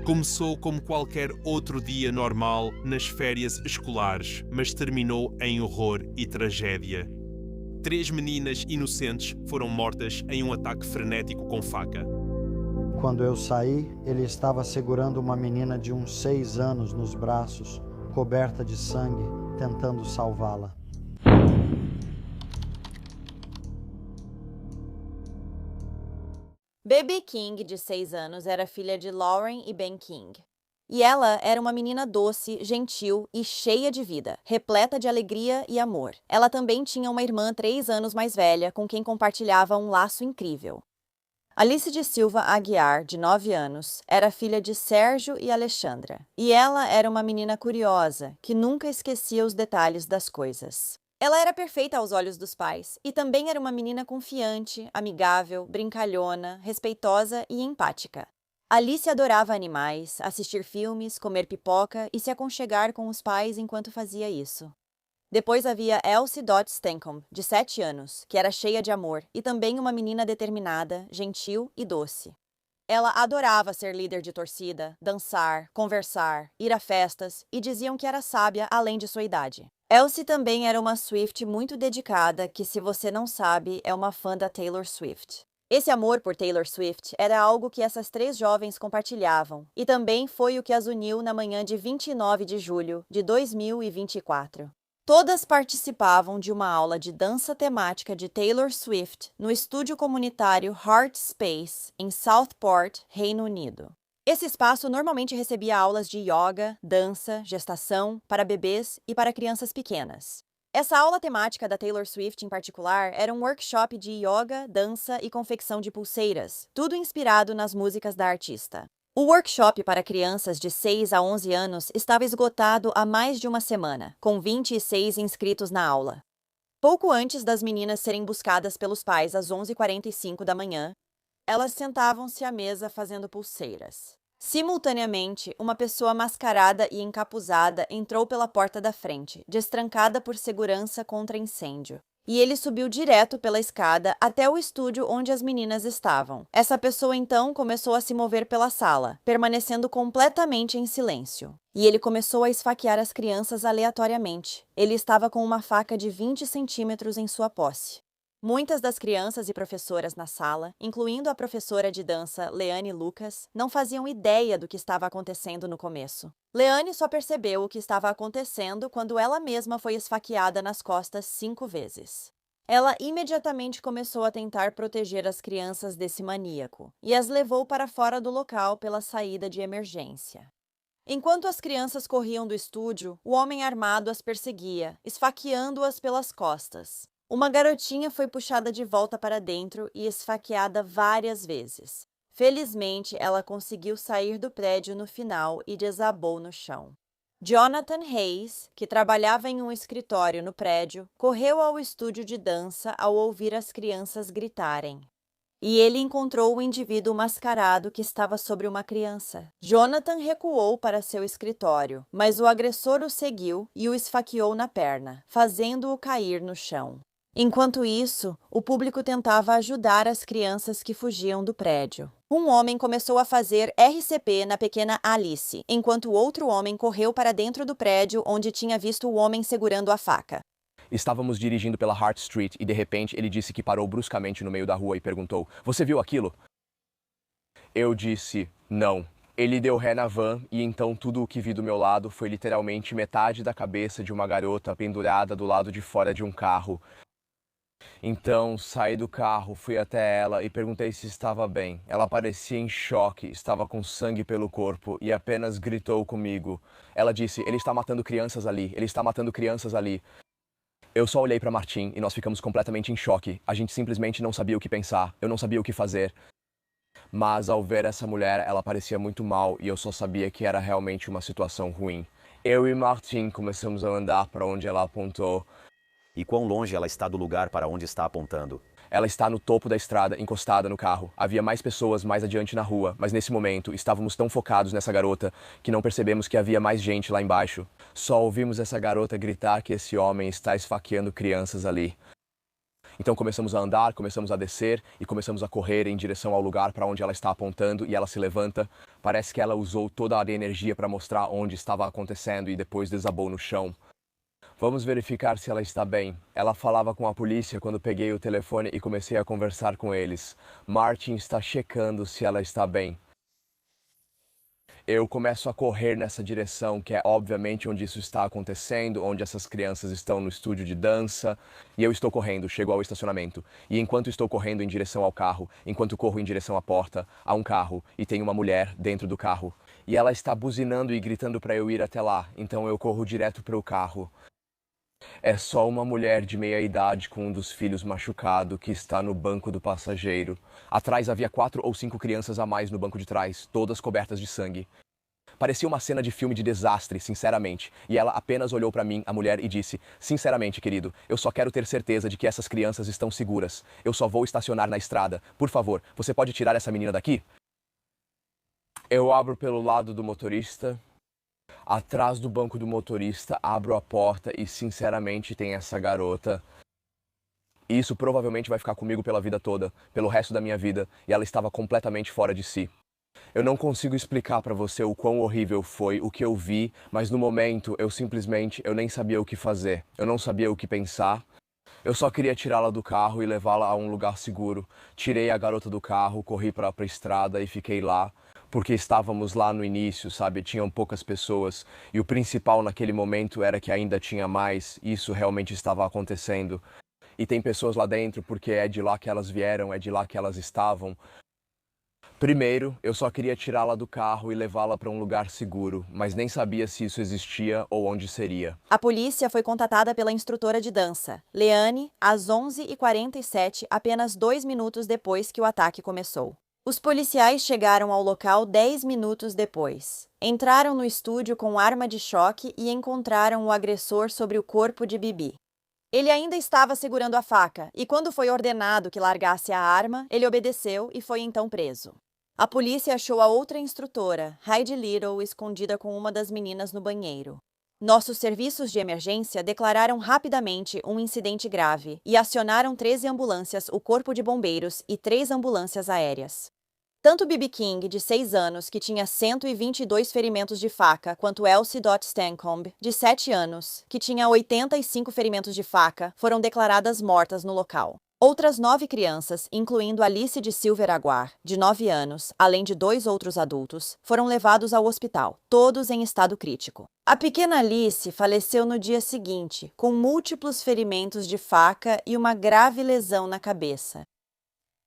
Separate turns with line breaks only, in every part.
Começou como qualquer outro dia normal nas férias escolares, mas terminou em horror e tragédia. 3 meninas inocentes foram mortas em um ataque frenético com faca.
Quando eu saí, ele estava segurando uma menina de uns 6 anos nos braços, coberta de sangue, tentando salvá-la.
Baby King, de 6 anos, era filha de Lauren e Ben King. E ela era uma menina doce, gentil e cheia de vida, repleta de alegria e amor. Ela também tinha uma irmã 3 anos mais velha, com quem compartilhava um laço incrível. Alice de Silva Aguiar, de 9 anos, era filha de Sérgio e Alexandra. E ela era uma menina curiosa, que nunca esquecia os detalhes das coisas. Ela era perfeita aos olhos dos pais e também era uma menina confiante, amigável, brincalhona, respeitosa e empática. Alice adorava animais, assistir filmes, comer pipoca e se aconchegar com os pais enquanto fazia isso. Depois havia Elsie Dodge Stankham, de 7 anos, que era cheia de amor e também uma menina determinada, gentil e doce. Ela adorava ser líder de torcida, dançar, conversar, ir a festas e diziam que era sábia além de sua idade. Elsie também era uma Swift muito dedicada que, se você não sabe, é uma fã da Taylor Swift. Esse amor por Taylor Swift era algo que essas 3 jovens compartilhavam e também foi o que as uniu na manhã de 29 de julho de 2024. Todas participavam de uma aula de dança temática de Taylor Swift no estúdio comunitário Heart Space, em Southport, Reino Unido. Esse espaço normalmente recebia aulas de yoga, dança, gestação, para bebês e para crianças pequenas. Essa aula temática da Taylor Swift, em particular, era um workshop de yoga, dança e confecção de pulseiras, tudo inspirado nas músicas da artista. O workshop para crianças de 6 a 11 anos estava esgotado há mais de uma semana, com 26 inscritos na aula. Pouco antes das meninas serem buscadas pelos pais às 11h45 da manhã, elas sentavam-se à mesa fazendo pulseiras. Simultaneamente, uma pessoa mascarada e encapuzada entrou pela porta da frente, destrancada por segurança contra incêndio. E ele subiu direto pela escada até o estúdio onde as meninas estavam. Essa pessoa então começou a se mover pela sala, permanecendo completamente em silêncio. E ele começou a esfaquear as crianças aleatoriamente. Ele estava com uma faca de 20 centímetros em sua posse. Muitas das crianças e professoras na sala, incluindo a professora de dança Leane Lucas, não faziam ideia do que estava acontecendo no começo. Leane só percebeu o que estava acontecendo quando ela mesma foi esfaqueada nas costas 5 vezes. Ela imediatamente começou a tentar proteger as crianças desse maníaco e as levou para fora do local pela saída de emergência. Enquanto as crianças corriam do estúdio, o homem armado as perseguia, esfaqueando-as pelas costas. Uma garotinha foi puxada de volta para dentro e esfaqueada várias vezes. Felizmente, ela conseguiu sair do prédio no final e desabou no chão. Jonathan Hayes, que trabalhava em um escritório no prédio, correu ao estúdio de dança ao ouvir as crianças gritarem. E ele encontrou o indivíduo mascarado que estava sobre uma criança. Jonathan recuou para seu escritório, mas o agressor o seguiu e o esfaqueou na perna, fazendo-o cair no chão. Enquanto isso, o público tentava ajudar as crianças que fugiam do prédio. Um homem começou a fazer RCP na pequena Alice, enquanto outro homem correu para dentro do prédio onde tinha visto o homem segurando a faca.
Estávamos dirigindo pela Hart Street e de repente ele disse que parou bruscamente no meio da rua e perguntou: "Você viu aquilo?" Eu disse: "Não." Ele deu ré na van e então tudo o que vi do meu lado foi literalmente metade da cabeça de uma garota pendurada do lado de fora de um carro. Então, saí do carro, fui até ela e perguntei se estava bem. Ela parecia em choque, estava com sangue pelo corpo e apenas gritou comigo. Ela disse: "Ele está matando crianças ali, ele está matando crianças ali." Eu só olhei para Martin e nós ficamos completamente em choque. A gente simplesmente não sabia o que pensar, eu não sabia o que fazer. Mas ao ver essa mulher, ela parecia muito mal e eu só sabia que era realmente uma situação ruim. Eu e Martin começamos a andar para onde ela apontou.
E quão longe ela está do lugar para onde está apontando?
Ela está no topo da estrada, encostada no carro. Havia mais pessoas mais adiante na rua, mas nesse momento estávamos tão focados nessa garota que não percebemos que havia mais gente lá embaixo. Só ouvimos essa garota gritar que esse homem está esfaqueando crianças ali. Então começamos a andar, começamos a descer e começamos a correr em direção ao lugar para onde ela está apontando e ela se levanta. Parece que ela usou toda a energia para mostrar onde estava acontecendo e depois desabou no chão. Vamos verificar se ela está bem. Ela falava com a polícia quando peguei o telefone e comecei a conversar com eles. Martin está checando se ela está bem. Eu começo a correr nessa direção, que é obviamente onde isso está acontecendo, onde essas crianças estão no estúdio de dança. E eu estou correndo, chego ao estacionamento. E enquanto estou correndo em direção ao carro, enquanto corro em direção à porta, há um carro e tem uma mulher dentro do carro. E ela está buzinando e gritando para eu ir até lá, então eu corro direto para o carro. É só uma mulher de meia idade com um dos filhos machucado que está no banco do passageiro. Atrás havia 4 ou 5 crianças a mais no banco de trás, todas cobertas de sangue. Parecia uma cena de filme de desastre, sinceramente. E ela apenas olhou para mim, a mulher, e disse: "Sinceramente, querido, eu só quero ter certeza de que essas crianças estão seguras. Eu só vou estacionar na estrada. Por favor, você pode tirar essa menina daqui?" Eu abro pelo lado do motorista. Atrás do banco do motorista, abro a porta e, sinceramente, tem essa garota. Isso provavelmente vai ficar comigo pela vida toda, pelo resto da minha vida, e ela estava completamente fora de si. Eu não consigo explicar para você o quão horrível foi o que eu vi, mas no momento eu nem sabia o que fazer. Eu não sabia o que pensar. Eu só queria tirá-la do carro e levá-la a um lugar seguro. Tirei a garota do carro, corri para a estrada e fiquei lá. Porque estávamos lá no início, sabe? Tinham poucas pessoas. E o principal naquele momento era que ainda tinha mais. Isso realmente estava acontecendo. E tem pessoas lá dentro porque é de lá que elas vieram, é de lá que elas estavam. Primeiro, eu só queria tirá-la do carro e levá-la para um lugar seguro, mas nem sabia se isso existia ou onde seria.
A polícia foi contatada pela instrutora de dança, Leanne, às 11h47, apenas 2 minutos depois que o ataque começou. Os policiais chegaram ao local 10 minutos depois. Entraram no estúdio com arma de choque e encontraram o agressor sobre o corpo de Bibi. Ele ainda estava segurando a faca, e quando foi ordenado que largasse a arma, ele obedeceu e foi então preso. A polícia achou a outra instrutora, Heidi Little, escondida com uma das meninas no banheiro. Nossos serviços de emergência declararam rapidamente um incidente grave e acionaram 13 ambulâncias, o corpo de bombeiros e 3 ambulâncias aéreas. Tanto Bibi King, de 6 anos, que tinha 122 ferimentos de faca, quanto Elsie Dot Stancomb, de 7 anos, que tinha 85 ferimentos de faca, foram declaradas mortas no local. Outras 9 crianças, incluindo Alice de Silver Aguar, de 9 anos, além de 2 outros adultos, foram levados ao hospital, todos em estado crítico. A pequena Alice faleceu no dia seguinte, com múltiplos ferimentos de faca e uma grave lesão na cabeça.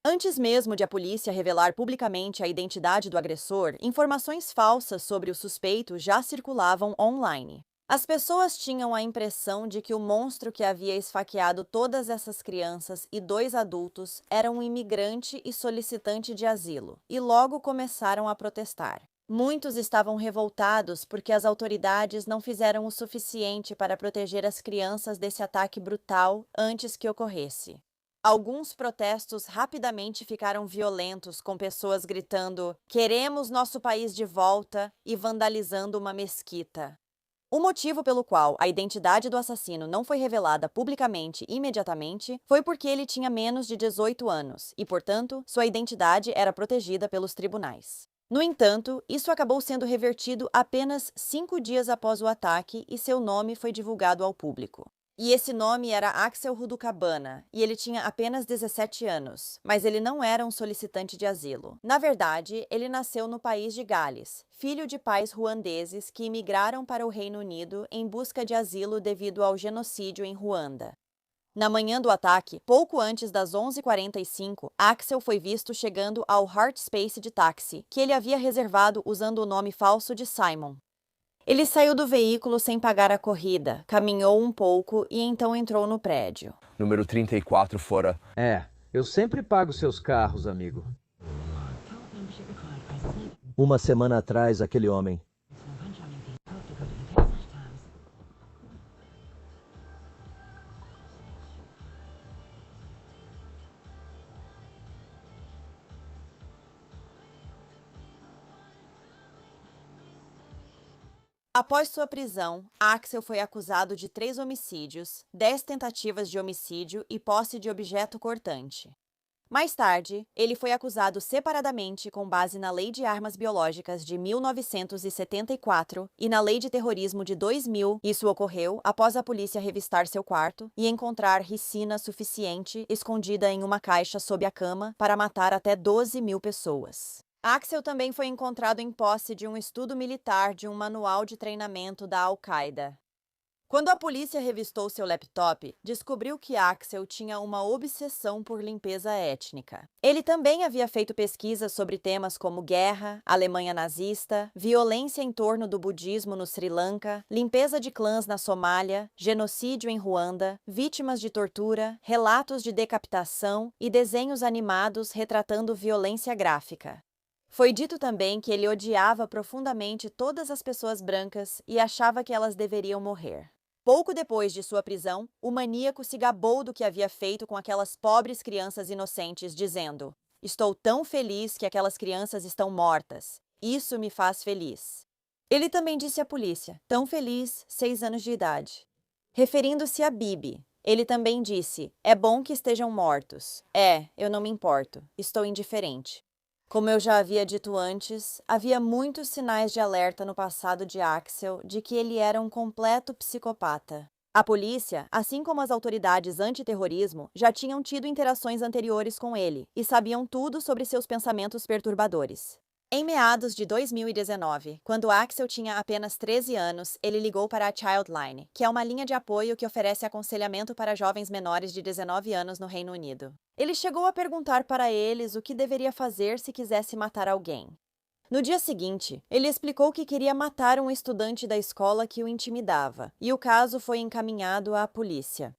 Antes mesmo de a polícia revelar publicamente a identidade do agressor, informações falsas sobre o suspeito já circulavam online. As pessoas tinham a impressão de que o monstro que havia esfaqueado todas essas crianças e 2 adultos era um imigrante e solicitante de asilo, e logo começaram a protestar. Muitos estavam revoltados porque as autoridades não fizeram o suficiente para proteger as crianças desse ataque brutal antes que ocorresse. Alguns protestos rapidamente ficaram violentos, com pessoas gritando "Queremos nosso país de volta" e vandalizando uma mesquita. O motivo pelo qual a identidade do assassino não foi revelada publicamente imediatamente foi porque ele tinha menos de 18 anos e, portanto, sua identidade era protegida pelos tribunais. No entanto, isso acabou sendo revertido apenas 5 dias após o ataque e seu nome foi divulgado ao público. E esse nome era Axel Rudukabana, e ele tinha apenas 17 anos, mas ele não era um solicitante de asilo. Na verdade, ele nasceu no país de Gales, filho de pais ruandeses que imigraram para o Reino Unido em busca de asilo devido ao genocídio em Ruanda. Na manhã do ataque, pouco antes das 11h45, Axel foi visto chegando ao Heart Space de táxi, que ele havia reservado usando o nome falso de Simon. Ele saiu do veículo sem pagar a corrida, caminhou um pouco e então entrou no prédio.
Número 34 fora.
Eu sempre pago seus carros, amigo. Uma semana atrás, aquele homem.
Após sua prisão, Axel foi acusado de 3 homicídios, 10 tentativas de homicídio e posse de objeto cortante. Mais tarde, ele foi acusado separadamente com base na Lei de Armas Biológicas de 1974 e na Lei de Terrorismo de 2000. Isso ocorreu após a polícia revistar seu quarto e encontrar ricina suficiente escondida em uma caixa sob a cama para matar até 12.000 pessoas. Axel também foi encontrado em posse de um estudo militar de um manual de treinamento da Al-Qaeda. Quando a polícia revistou seu laptop, descobriu que Axel tinha uma obsessão por limpeza étnica. Ele também havia feito pesquisas sobre temas como guerra, Alemanha nazista, violência em torno do budismo no Sri Lanka, limpeza de clãs na Somália, genocídio em Ruanda, vítimas de tortura, relatos de decapitação e desenhos animados retratando violência gráfica. Foi dito também que ele odiava profundamente todas as pessoas brancas e achava que elas deveriam morrer. Pouco depois de sua prisão, o maníaco se gabou do que havia feito com aquelas pobres crianças inocentes, dizendo: "Estou tão feliz que aquelas crianças estão mortas. Isso me faz feliz." Ele também disse à polícia: "Tão feliz, 6 anos de idade." Referindo-se a Bibi, ele também disse: "É bom que estejam mortos. Eu não me importo. Estou indiferente." Como eu já havia dito antes, havia muitos sinais de alerta no passado de Axel de que ele era um completo psicopata. A polícia, assim como as autoridades antiterrorismo, já tinham tido interações anteriores com ele e sabiam tudo sobre seus pensamentos perturbadores. Em meados de 2019, quando Axel tinha apenas 13 anos, ele ligou para a Childline, que é uma linha de apoio que oferece aconselhamento para jovens menores de 19 anos no Reino Unido. Ele chegou a perguntar para eles o que deveria fazer se quisesse matar alguém. No dia seguinte, ele explicou que queria matar um estudante da escola que o intimidava, e o caso foi encaminhado à polícia.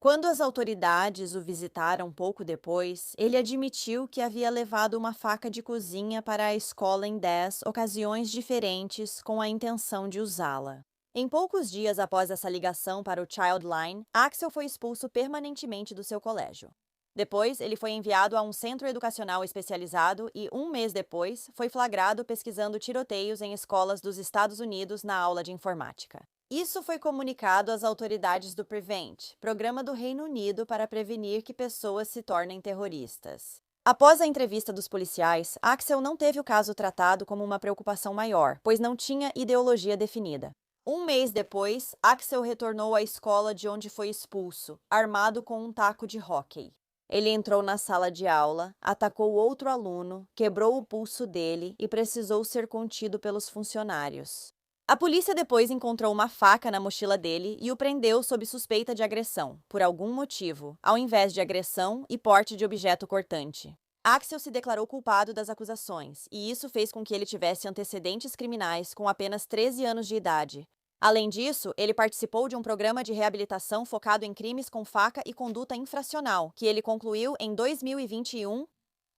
Quando as autoridades o visitaram pouco depois, ele admitiu que havia levado uma faca de cozinha para a escola em 10 ocasiões diferentes com a intenção de usá-la. Em poucos dias após essa ligação para o Childline, Axel foi expulso permanentemente do seu colégio. Depois, ele foi enviado a um centro educacional especializado e, um mês depois, foi flagrado pesquisando tiroteios em escolas dos Estados Unidos na aula de informática. Isso foi comunicado às autoridades do Prevent, programa do Reino Unido para prevenir que pessoas se tornem terroristas. Após a entrevista dos policiais, Axel não teve o caso tratado como uma preocupação maior, pois não tinha ideologia definida. Um mês depois, Axel retornou à escola de onde foi expulso, armado com um taco de hóquei. Ele entrou na sala de aula, atacou outro aluno, quebrou o pulso dele e precisou ser contido pelos funcionários. A polícia depois encontrou uma faca na mochila dele e o prendeu sob suspeita de agressão, por algum motivo, ao invés de agressão e porte de objeto cortante. Axel se declarou culpado das acusações, e isso fez com que ele tivesse antecedentes criminais com apenas 13 anos de idade. Além disso, ele participou de um programa de reabilitação focado em crimes com faca e conduta infracional, que ele concluiu em 2021.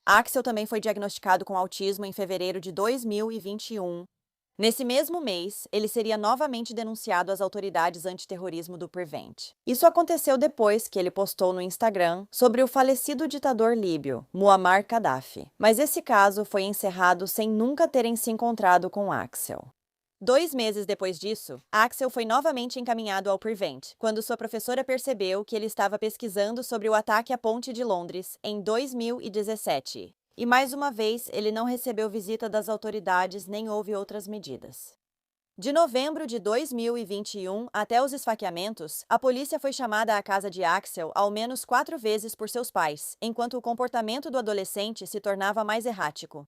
Axel também foi diagnosticado com autismo em fevereiro de 2021. Nesse mesmo mês, ele seria novamente denunciado às autoridades antiterrorismo do Prevent. Isso aconteceu depois que ele postou no Instagram sobre o falecido ditador líbio, Muammar Gaddafi. Mas esse caso foi encerrado sem nunca terem se encontrado com Axel. 2 meses depois disso, Axel foi novamente encaminhado ao Prevent, quando sua professora percebeu que ele estava pesquisando sobre o ataque à Ponte de Londres em 2017. E mais uma vez, ele não recebeu visita das autoridades nem houve outras medidas. De novembro de 2021 até os esfaqueamentos, a polícia foi chamada à casa de Axel ao menos 4 vezes por seus pais, enquanto o comportamento do adolescente se tornava mais errático.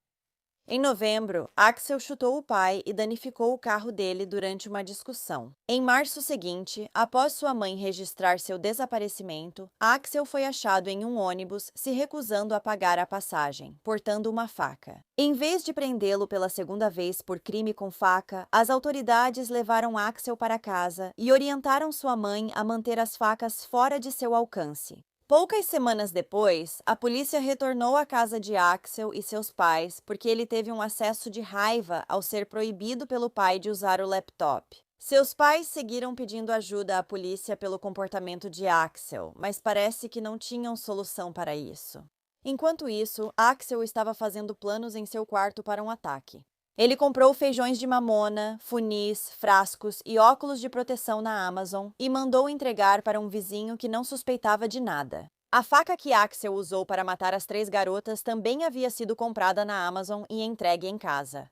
Em novembro, Axel chutou o pai e danificou o carro dele durante uma discussão. Em março seguinte, após sua mãe registrar seu desaparecimento, Axel foi achado em um ônibus se recusando a pagar a passagem, portando uma faca. Em vez de prendê-lo pela segunda vez por crime com faca, as autoridades levaram Axel para casa e orientaram sua mãe a manter as facas fora de seu alcance. Poucas semanas depois, a polícia retornou à casa de Axel e seus pais porque ele teve um acesso de raiva ao ser proibido pelo pai de usar o laptop. Seus pais seguiram pedindo ajuda à polícia pelo comportamento de Axel, mas parece que não tinham solução para isso. Enquanto isso, Axel estava fazendo planos em seu quarto para um ataque. Ele comprou feijões de mamona, funis, frascos e óculos de proteção na Amazon e mandou entregar para um vizinho que não suspeitava de nada. A faca que Axel usou para matar as 3 garotas também havia sido comprada na Amazon e entregue em casa.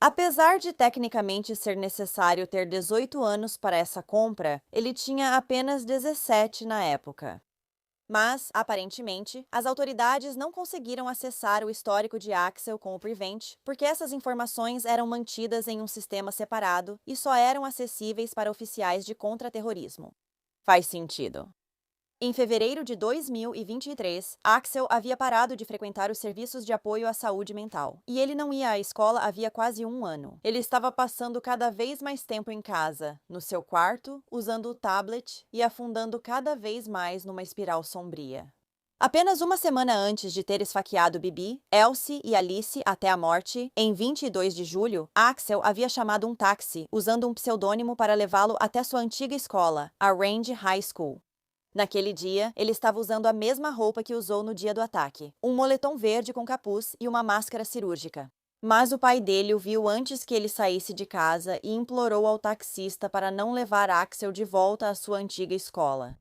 Apesar de tecnicamente ser necessário ter 18 anos para essa compra, ele tinha apenas 17 na época. Mas, aparentemente, as autoridades não conseguiram acessar o histórico de Axel com o Prevent, porque essas informações eram mantidas em um sistema separado e só eram acessíveis para oficiais de contra-terrorismo. Faz sentido. Em fevereiro de 2023, Axel havia parado de frequentar os serviços de apoio à saúde mental, e ele não ia à escola havia quase 1 ano. Ele estava passando cada vez mais tempo em casa, no seu quarto, usando o tablet e afundando cada vez mais numa espiral sombria. Apenas uma semana antes de ter esfaqueado Bibi, Elsie e Alice até a morte, em 22 de julho, Axel havia chamado um táxi, usando um pseudônimo para levá-lo até sua antiga escola, a Range High School. Naquele dia, ele estava usando a mesma roupa que usou no dia do ataque, um moletom verde com capuz e uma máscara cirúrgica. Mas o pai dele o viu antes que ele saísse de casa e implorou ao taxista para não levar Axel de volta à sua antiga escola.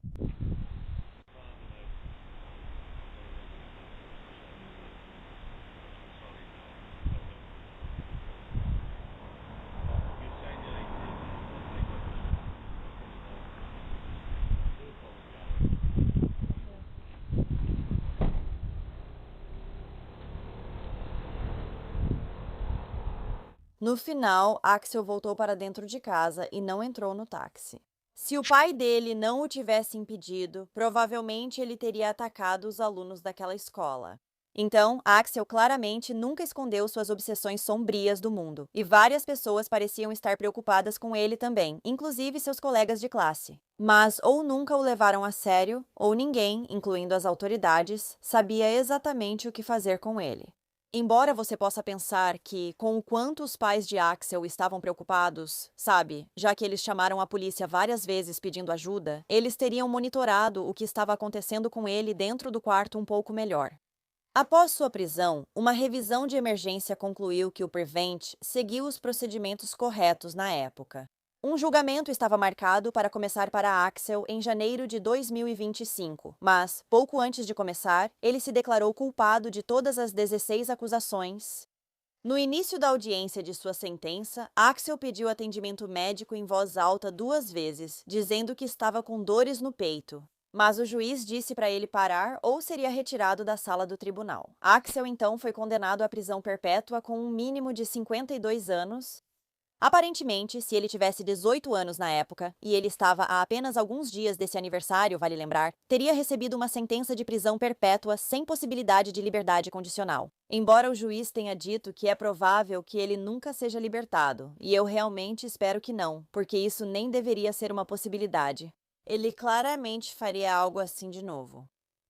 No final, Axel voltou para dentro de casa e não entrou no táxi. Se o pai dele não o tivesse impedido, provavelmente ele teria atacado os alunos daquela escola. Então, Axel claramente nunca escondeu suas obsessões sombrias do mundo, e várias pessoas pareciam estar preocupadas com ele também, inclusive seus colegas de classe. Mas ou nunca o levaram a sério, ou ninguém, incluindo as autoridades, sabia exatamente o que fazer com ele. Embora você possa pensar que, com o quanto os pais de Axel estavam preocupados, sabe, já que eles chamaram a polícia várias vezes pedindo ajuda, eles teriam monitorado o que estava acontecendo com ele dentro do quarto um pouco melhor. Após sua prisão, uma revisão de emergência concluiu que o Prevent seguiu os procedimentos corretos na época. Um julgamento estava marcado para começar para Axel em janeiro de 2025, mas, pouco antes de começar, ele se declarou culpado de todas as 16 acusações. No início da audiência de sua sentença, Axel pediu atendimento médico em voz alta 2 vezes, dizendo que estava com dores no peito. Mas o juiz disse para ele parar ou seria retirado da sala do tribunal. Axel então foi condenado à prisão perpétua com um mínimo de 52 anos. Aparentemente, se ele tivesse 18 anos na época, e ele estava a apenas alguns dias desse aniversário, vale lembrar, teria recebido uma sentença de prisão perpétua sem possibilidade de liberdade condicional. Embora o juiz tenha dito que é provável que ele nunca seja libertado, e eu realmente espero que não, porque isso nem deveria ser uma possibilidade. Ele claramente faria algo assim de novo.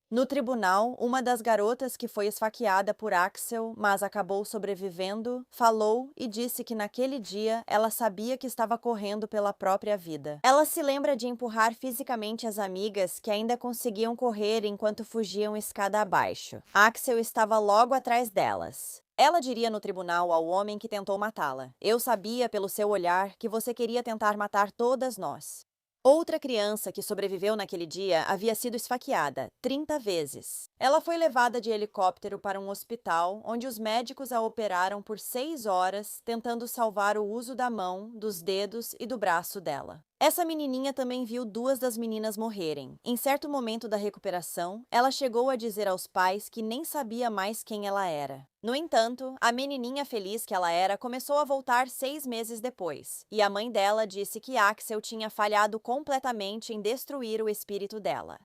No tribunal, uma das garotas que foi esfaqueada por Axel, mas acabou sobrevivendo, falou e disse que naquele dia ela sabia que estava correndo pela própria vida. Ela se lembra de empurrar fisicamente as amigas que ainda conseguiam correr enquanto fugiam escada abaixo. Axel estava logo atrás delas. Ela diria no tribunal ao homem que tentou matá-la: "Eu sabia pelo seu olhar que você queria tentar matar todas nós." Outra criança que sobreviveu naquele dia havia sido esfaqueada 30 vezes. Ela foi levada de helicóptero para um hospital, onde os médicos a operaram por 6 horas, tentando salvar o uso da mão, dos dedos e do braço dela. Essa menininha também viu 2 das meninas morrerem. Em certo momento da recuperação, ela chegou a dizer aos pais que nem sabia mais quem ela era. No entanto, a menininha feliz que ela era começou a voltar 6 meses depois, e a mãe dela disse que Axel tinha falhado completamente em destruir o espírito dela.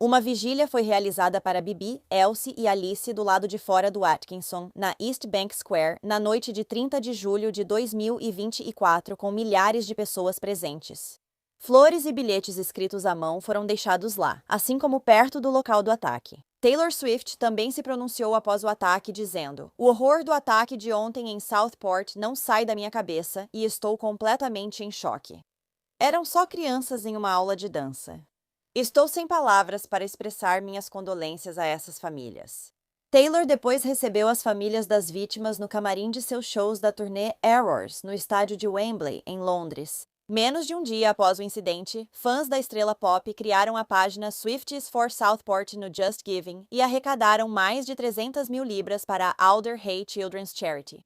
Uma vigília foi realizada para Bibi, Elsie e Alice do lado de fora do Atkinson, na East Bank Square, na noite de 30 de julho de 2024, com milhares de pessoas presentes. Flores e bilhetes escritos à mão foram deixados lá, assim como perto do local do ataque. Taylor Swift também se pronunciou após o ataque, dizendo: "O horror do ataque de ontem em Southport não sai da minha cabeça e estou completamente em choque." Eram só crianças em uma aula de dança. Estou sem palavras para expressar minhas condolências a essas famílias. Taylor depois recebeu as famílias das vítimas no camarim de seus shows da turnê Errors, no estádio de Wembley, em Londres. Menos de um dia após o incidente, fãs da estrela pop criaram a página Swifties for Southport no Just Giving e arrecadaram mais de 300 mil libras para a Alder Hey Children's Charity.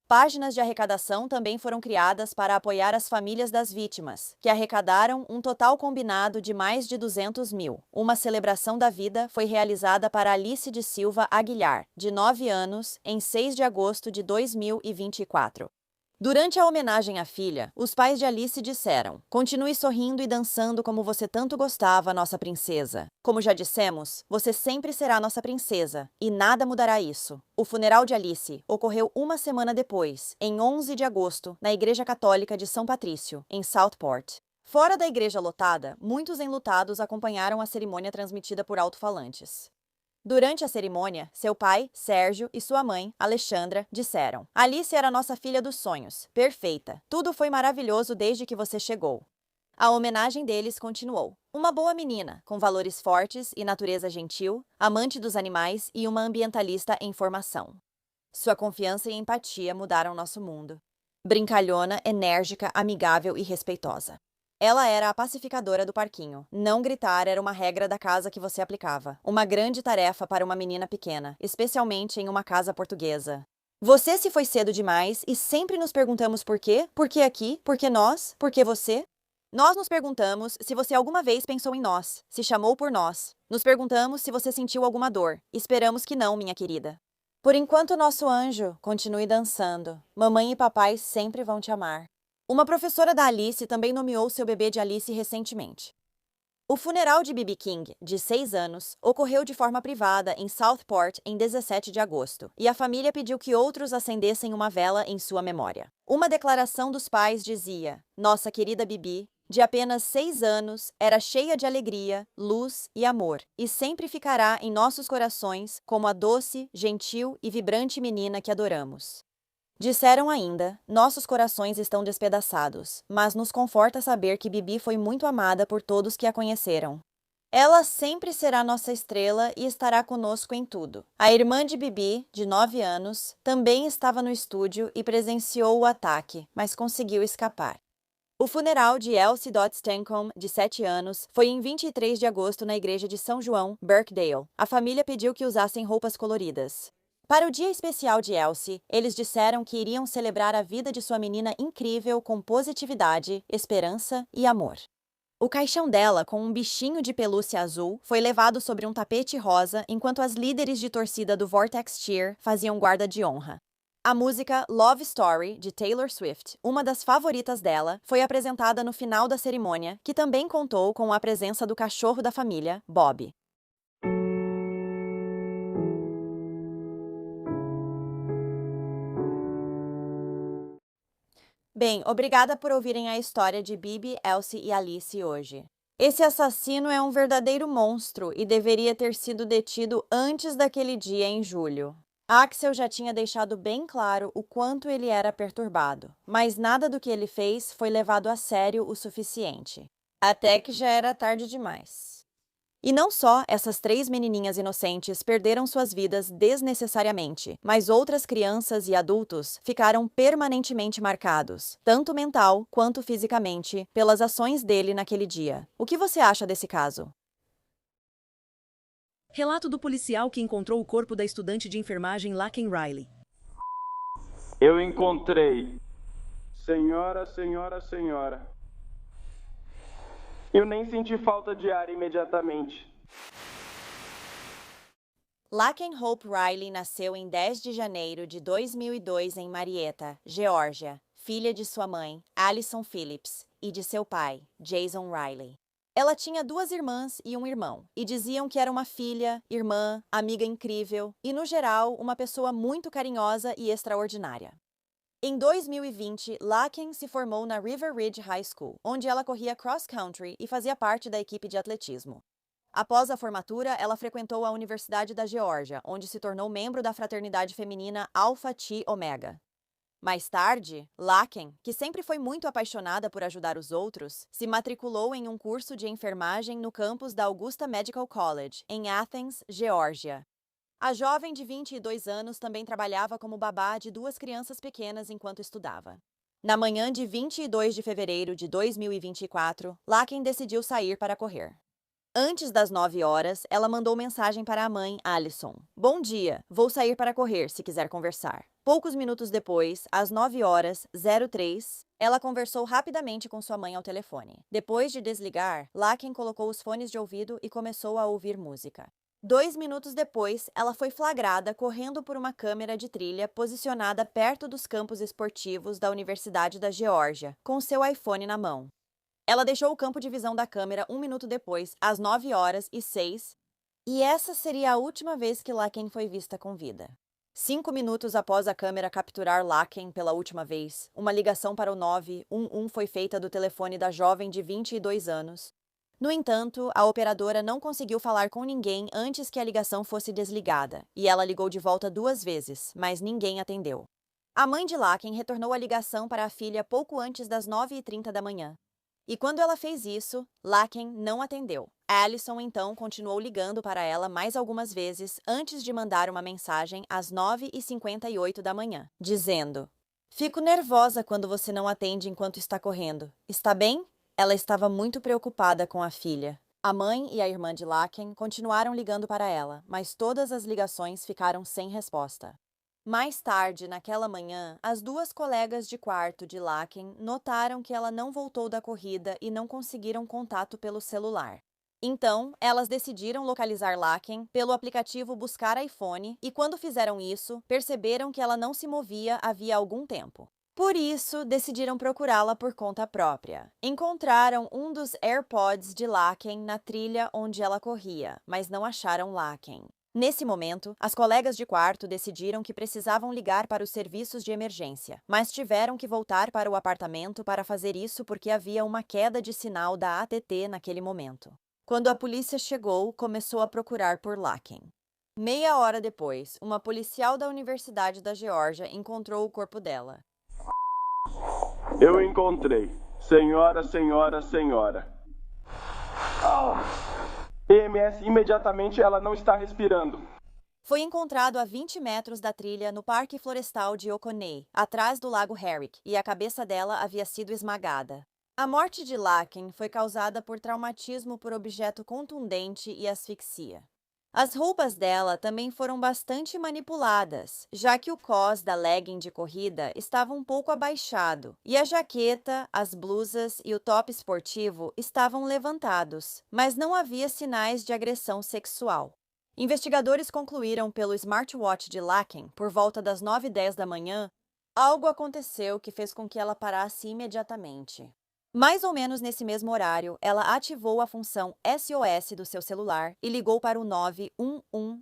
Páginas de arrecadação também foram criadas para apoiar as famílias das vítimas, que arrecadaram um total combinado de mais de 200 mil. Uma celebração da vida foi realizada para Alice de Silva Aguilar, de 9 anos, em 6 de agosto de 2024. Durante a homenagem à filha, os pais de Alice disseram: "Continue sorrindo e dançando como você tanto gostava, nossa princesa. Como já dissemos, você sempre será nossa princesa, e nada mudará isso." O funeral de Alice ocorreu uma semana depois, em 11 de agosto, na Igreja Católica de São Patrício, em Southport. Fora da igreja lotada, muitos enlutados acompanharam a cerimônia transmitida por alto-falantes. Durante a cerimônia, seu pai, Sérgio, e sua mãe, Alexandra, disseram: "Alice era nossa filha dos sonhos, perfeita. Tudo foi maravilhoso desde que você chegou." A homenagem deles continuou: "Uma boa menina, com valores fortes e natureza gentil, amante dos animais e uma ambientalista em formação. Sua confiança e empatia mudaram nosso mundo. Brincalhona, enérgica, amigável e respeitosa. Ela era a pacificadora do parquinho. Não gritar era uma regra da casa que você aplicava. Uma grande tarefa para uma menina pequena, especialmente em uma casa portuguesa. Você se foi cedo demais e sempre nos perguntamos por quê? Por que aqui? Por que nós? Por que você? Nós nos perguntamos se você alguma vez pensou em nós, se chamou por nós. Nos perguntamos se você sentiu alguma dor. Esperamos que não, minha querida. Por enquanto, nosso anjo, continue dançando. Mamãe e papai sempre vão te amar." Uma professora da Alice também nomeou seu bebê de Alice recentemente. O funeral de B.B. King, de 6 anos, ocorreu de forma privada em Southport em 17 de agosto, e a família pediu que outros acendessem uma vela em sua memória. Uma declaração dos pais dizia: "Nossa querida Bibi, de apenas 6 anos, era cheia de alegria, luz e amor, e sempre ficará em nossos corações como a doce, gentil e vibrante menina que adoramos." Disseram ainda: "Nossos corações estão despedaçados, mas nos conforta saber que Bibi foi muito amada por todos que a conheceram. Ela sempre será nossa estrela e estará conosco em tudo." A irmã de Bibi, de 9 anos, também estava no estúdio e presenciou o ataque, mas conseguiu escapar. O funeral de Elsie Stancombe, de 7 anos, foi em 23 de agosto na igreja de São João, Birkdale. A família pediu que usassem roupas coloridas. Para o dia especial de Elsie, eles disseram que iriam celebrar a vida de sua menina incrível com positividade, esperança e amor. O caixão dela, com um bichinho de pelúcia azul, foi levado sobre um tapete rosa enquanto as líderes de torcida do Vortex Cheer faziam guarda de honra. A música Love Story, de Taylor Swift, uma das favoritas dela, foi apresentada no final da cerimônia, que também contou com a presença do cachorro da família, Bob. Bem, obrigada por ouvirem a história de Bibi, Elsie e Alice hoje. Esse assassino é um verdadeiro monstro e deveria ter sido detido antes daquele dia em julho. Axel já tinha deixado bem claro o quanto ele era perturbado, mas nada do que ele fez foi levado a sério o suficiente. Até que já era tarde demais. E não só essas 3 menininhas inocentes perderam suas vidas desnecessariamente, mas outras crianças e adultos ficaram permanentemente marcados, tanto mental quanto fisicamente, pelas ações dele naquele dia. O que você acha desse caso?
Relato do policial que encontrou o corpo da estudante de enfermagem Laken Riley.
Eu encontrei. Senhora. Eu nem senti falta de ar imediatamente.
Laken Hope Riley nasceu em 10 de janeiro de 2002 em Marietta, Geórgia, filha de sua mãe, Alison Phillips, e de seu pai, Jason Riley. Ela tinha 2 irmãs e um irmão, e diziam que era uma filha, irmã, amiga incrível e, no geral, uma pessoa muito carinhosa e extraordinária. Em 2020, Laken se formou na River Ridge High School, onde ela corria cross-country e fazia parte da equipe de atletismo. Após a formatura, ela frequentou a Universidade da Geórgia, onde se tornou membro da fraternidade feminina Alpha Chi Omega. Mais tarde, Laken, que sempre foi muito apaixonada por ajudar os outros, se matriculou em um curso de enfermagem no campus da Augusta Medical College, em Athens, Geórgia. A jovem de 22 anos também trabalhava como babá de 2 crianças pequenas enquanto estudava. Na manhã de 22 de fevereiro de 2024, Laken decidiu sair para correr. Antes das 9 horas, ela mandou mensagem para a mãe, Alison. Bom dia, vou sair para correr se quiser conversar. Poucos minutos depois, às 9 horas 03, ela conversou rapidamente com sua mãe ao telefone. Depois de desligar, Laken colocou os fones de ouvido e começou a ouvir música. 2 minutos depois, ela foi flagrada correndo por uma câmera de trilha posicionada perto dos campos esportivos da Universidade da Geórgia, com seu iPhone na mão. Ela deixou o campo de visão da câmera 1 minuto depois, às 9 horas e 6, e essa seria a última vez que Laken foi vista com vida. 5 minutos após a câmera capturar Laken pela última vez, uma ligação para o 911 foi feita do telefone da jovem de 22 anos. No entanto, a operadora não conseguiu falar com ninguém antes que a ligação fosse desligada, e ela ligou de volta 2 vezes, mas ninguém atendeu. A mãe de Laken retornou a ligação para a filha pouco antes das 9h30 da manhã. E quando ela fez isso, Laken não atendeu. Alison então continuou ligando para ela mais algumas vezes antes de mandar uma mensagem às 9h58 da manhã, dizendo: "Fico nervosa quando você não atende enquanto está correndo. Está bem?" Ela estava muito preocupada com a filha. A mãe e a irmã de Laken continuaram ligando para ela, mas todas as ligações ficaram sem resposta. Mais tarde, naquela manhã, as 2 colegas de quarto de Laken notaram que ela não voltou da corrida e não conseguiram contato pelo celular. Então, elas decidiram localizar Laken pelo aplicativo Buscar iPhone e, quando fizeram isso, perceberam que ela não se movia havia algum tempo. Por isso, decidiram procurá-la por conta própria. Encontraram um dos AirPods de Laken na trilha onde ela corria, mas não acharam Laken. Nesse momento, as colegas de quarto decidiram que precisavam ligar para os serviços de emergência, mas tiveram que voltar para o apartamento para fazer isso porque havia uma queda de sinal da ATT naquele momento. Quando a polícia chegou, começou a procurar por Laken. Meia hora depois, uma policial da Universidade da Geórgia encontrou o corpo dela.
Eu encontrei. Senhora, senhora, senhora. EMS, imediatamente ela não está respirando.
Foi encontrado a 20 metros da trilha no Parque Florestal de Oconee, atrás do Lago Herrick, e a cabeça dela havia sido esmagada. A morte de Laken foi causada por traumatismo por objeto contundente e asfixia. As roupas dela também foram bastante manipuladas, já que o cós da legging de corrida estava um pouco abaixado e a jaqueta, as blusas e o top esportivo estavam levantados, mas não havia sinais de agressão sexual. Investigadores concluíram pelo smartwatch de Laken, por volta das 9h10 da manhã, algo aconteceu que fez com que ela parasse imediatamente. Mais ou menos nesse mesmo horário, ela ativou a função SOS do seu celular e ligou para o 911.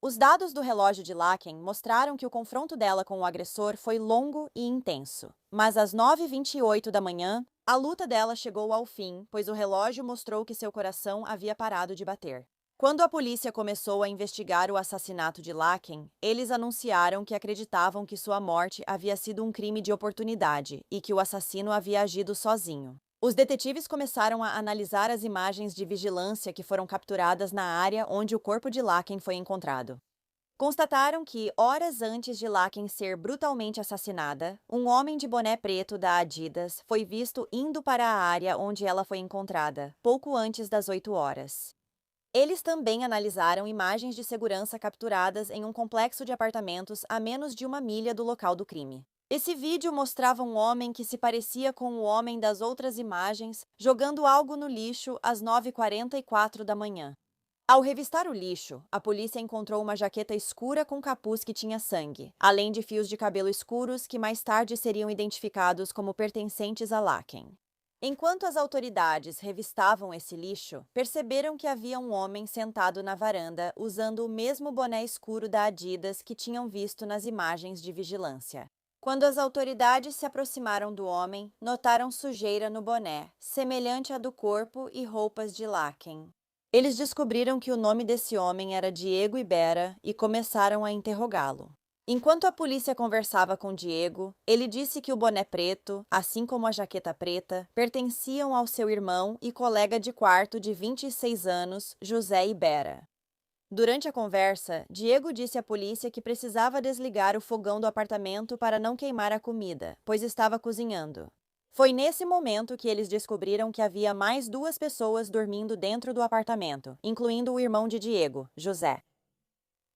Os dados do relógio de Laken mostraram que o confronto dela com o agressor foi longo e intenso. Mas às 9h28 da manhã, a luta dela chegou ao fim, pois o relógio mostrou que seu coração havia parado de bater. Quando a polícia começou a investigar o assassinato de Laken, eles anunciaram que acreditavam que sua morte havia sido um crime de oportunidade e que o assassino havia agido sozinho. Os detetives começaram a analisar as imagens de vigilância que foram capturadas na área onde o corpo de Laken foi encontrado. Constataram que, horas antes de Laken ser brutalmente assassinada, um homem de boné preto da Adidas foi visto indo para a área onde ela foi encontrada, pouco antes das 8 horas. Eles também analisaram imagens de segurança capturadas em um complexo de apartamentos a menos de 1 milha do local do crime. Esse vídeo mostrava um homem que se parecia com o homem das outras imagens, jogando algo no lixo às 9h44 da manhã. Ao revistar o lixo, a polícia encontrou uma jaqueta escura com capuz que tinha sangue, além de fios de cabelo escuros que mais tarde seriam identificados como pertencentes a Laken. Enquanto as autoridades revistavam esse lixo, perceberam que havia um homem sentado na varanda usando o mesmo boné escuro da Adidas que tinham visto nas imagens de vigilância. Quando as autoridades se aproximaram do homem, notaram sujeira no boné, semelhante à do corpo e roupas de Laken. Eles descobriram que o nome desse homem era Diego Iberra e começaram a interrogá-lo. Enquanto a polícia conversava com Diego, ele disse que o boné preto, assim como a jaqueta preta, pertenciam ao seu irmão e colega de quarto de 26 anos, José Iberra. Durante a conversa, Diego disse à polícia que precisava desligar o fogão do apartamento para não queimar a comida, pois estava cozinhando. Foi nesse momento que eles descobriram que havia mais 2 pessoas dormindo dentro do apartamento, incluindo o irmão de Diego, José.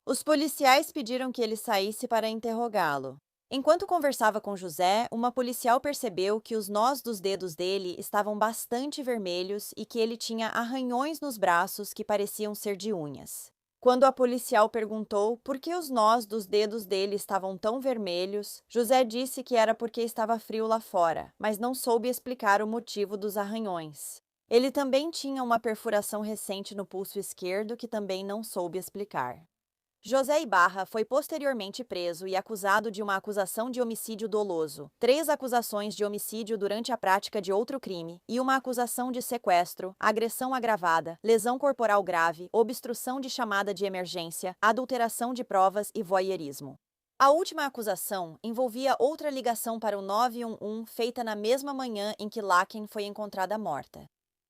Os policiais pediram que ele saísse para interrogá-lo. Enquanto conversava com José, uma policial percebeu que os nós dos dedos dele estavam bastante vermelhos e que ele tinha arranhões nos braços que pareciam ser de unhas. Quando a policial perguntou por que os nós dos dedos dele estavam tão vermelhos, José disse que era porque estava frio lá fora, mas não soube explicar o motivo dos arranhões. Ele também tinha uma perfuração recente no pulso esquerdo que também não soube explicar. José Ibarra foi posteriormente preso e acusado de uma acusação de homicídio doloso, 3 acusações de homicídio durante a prática de outro crime e uma acusação de sequestro, agressão agravada, lesão corporal grave, obstrução de chamada de emergência, adulteração de provas e voyeurismo. A última acusação envolvia outra ligação para o 911 feita na mesma manhã em que Laken foi encontrada morta.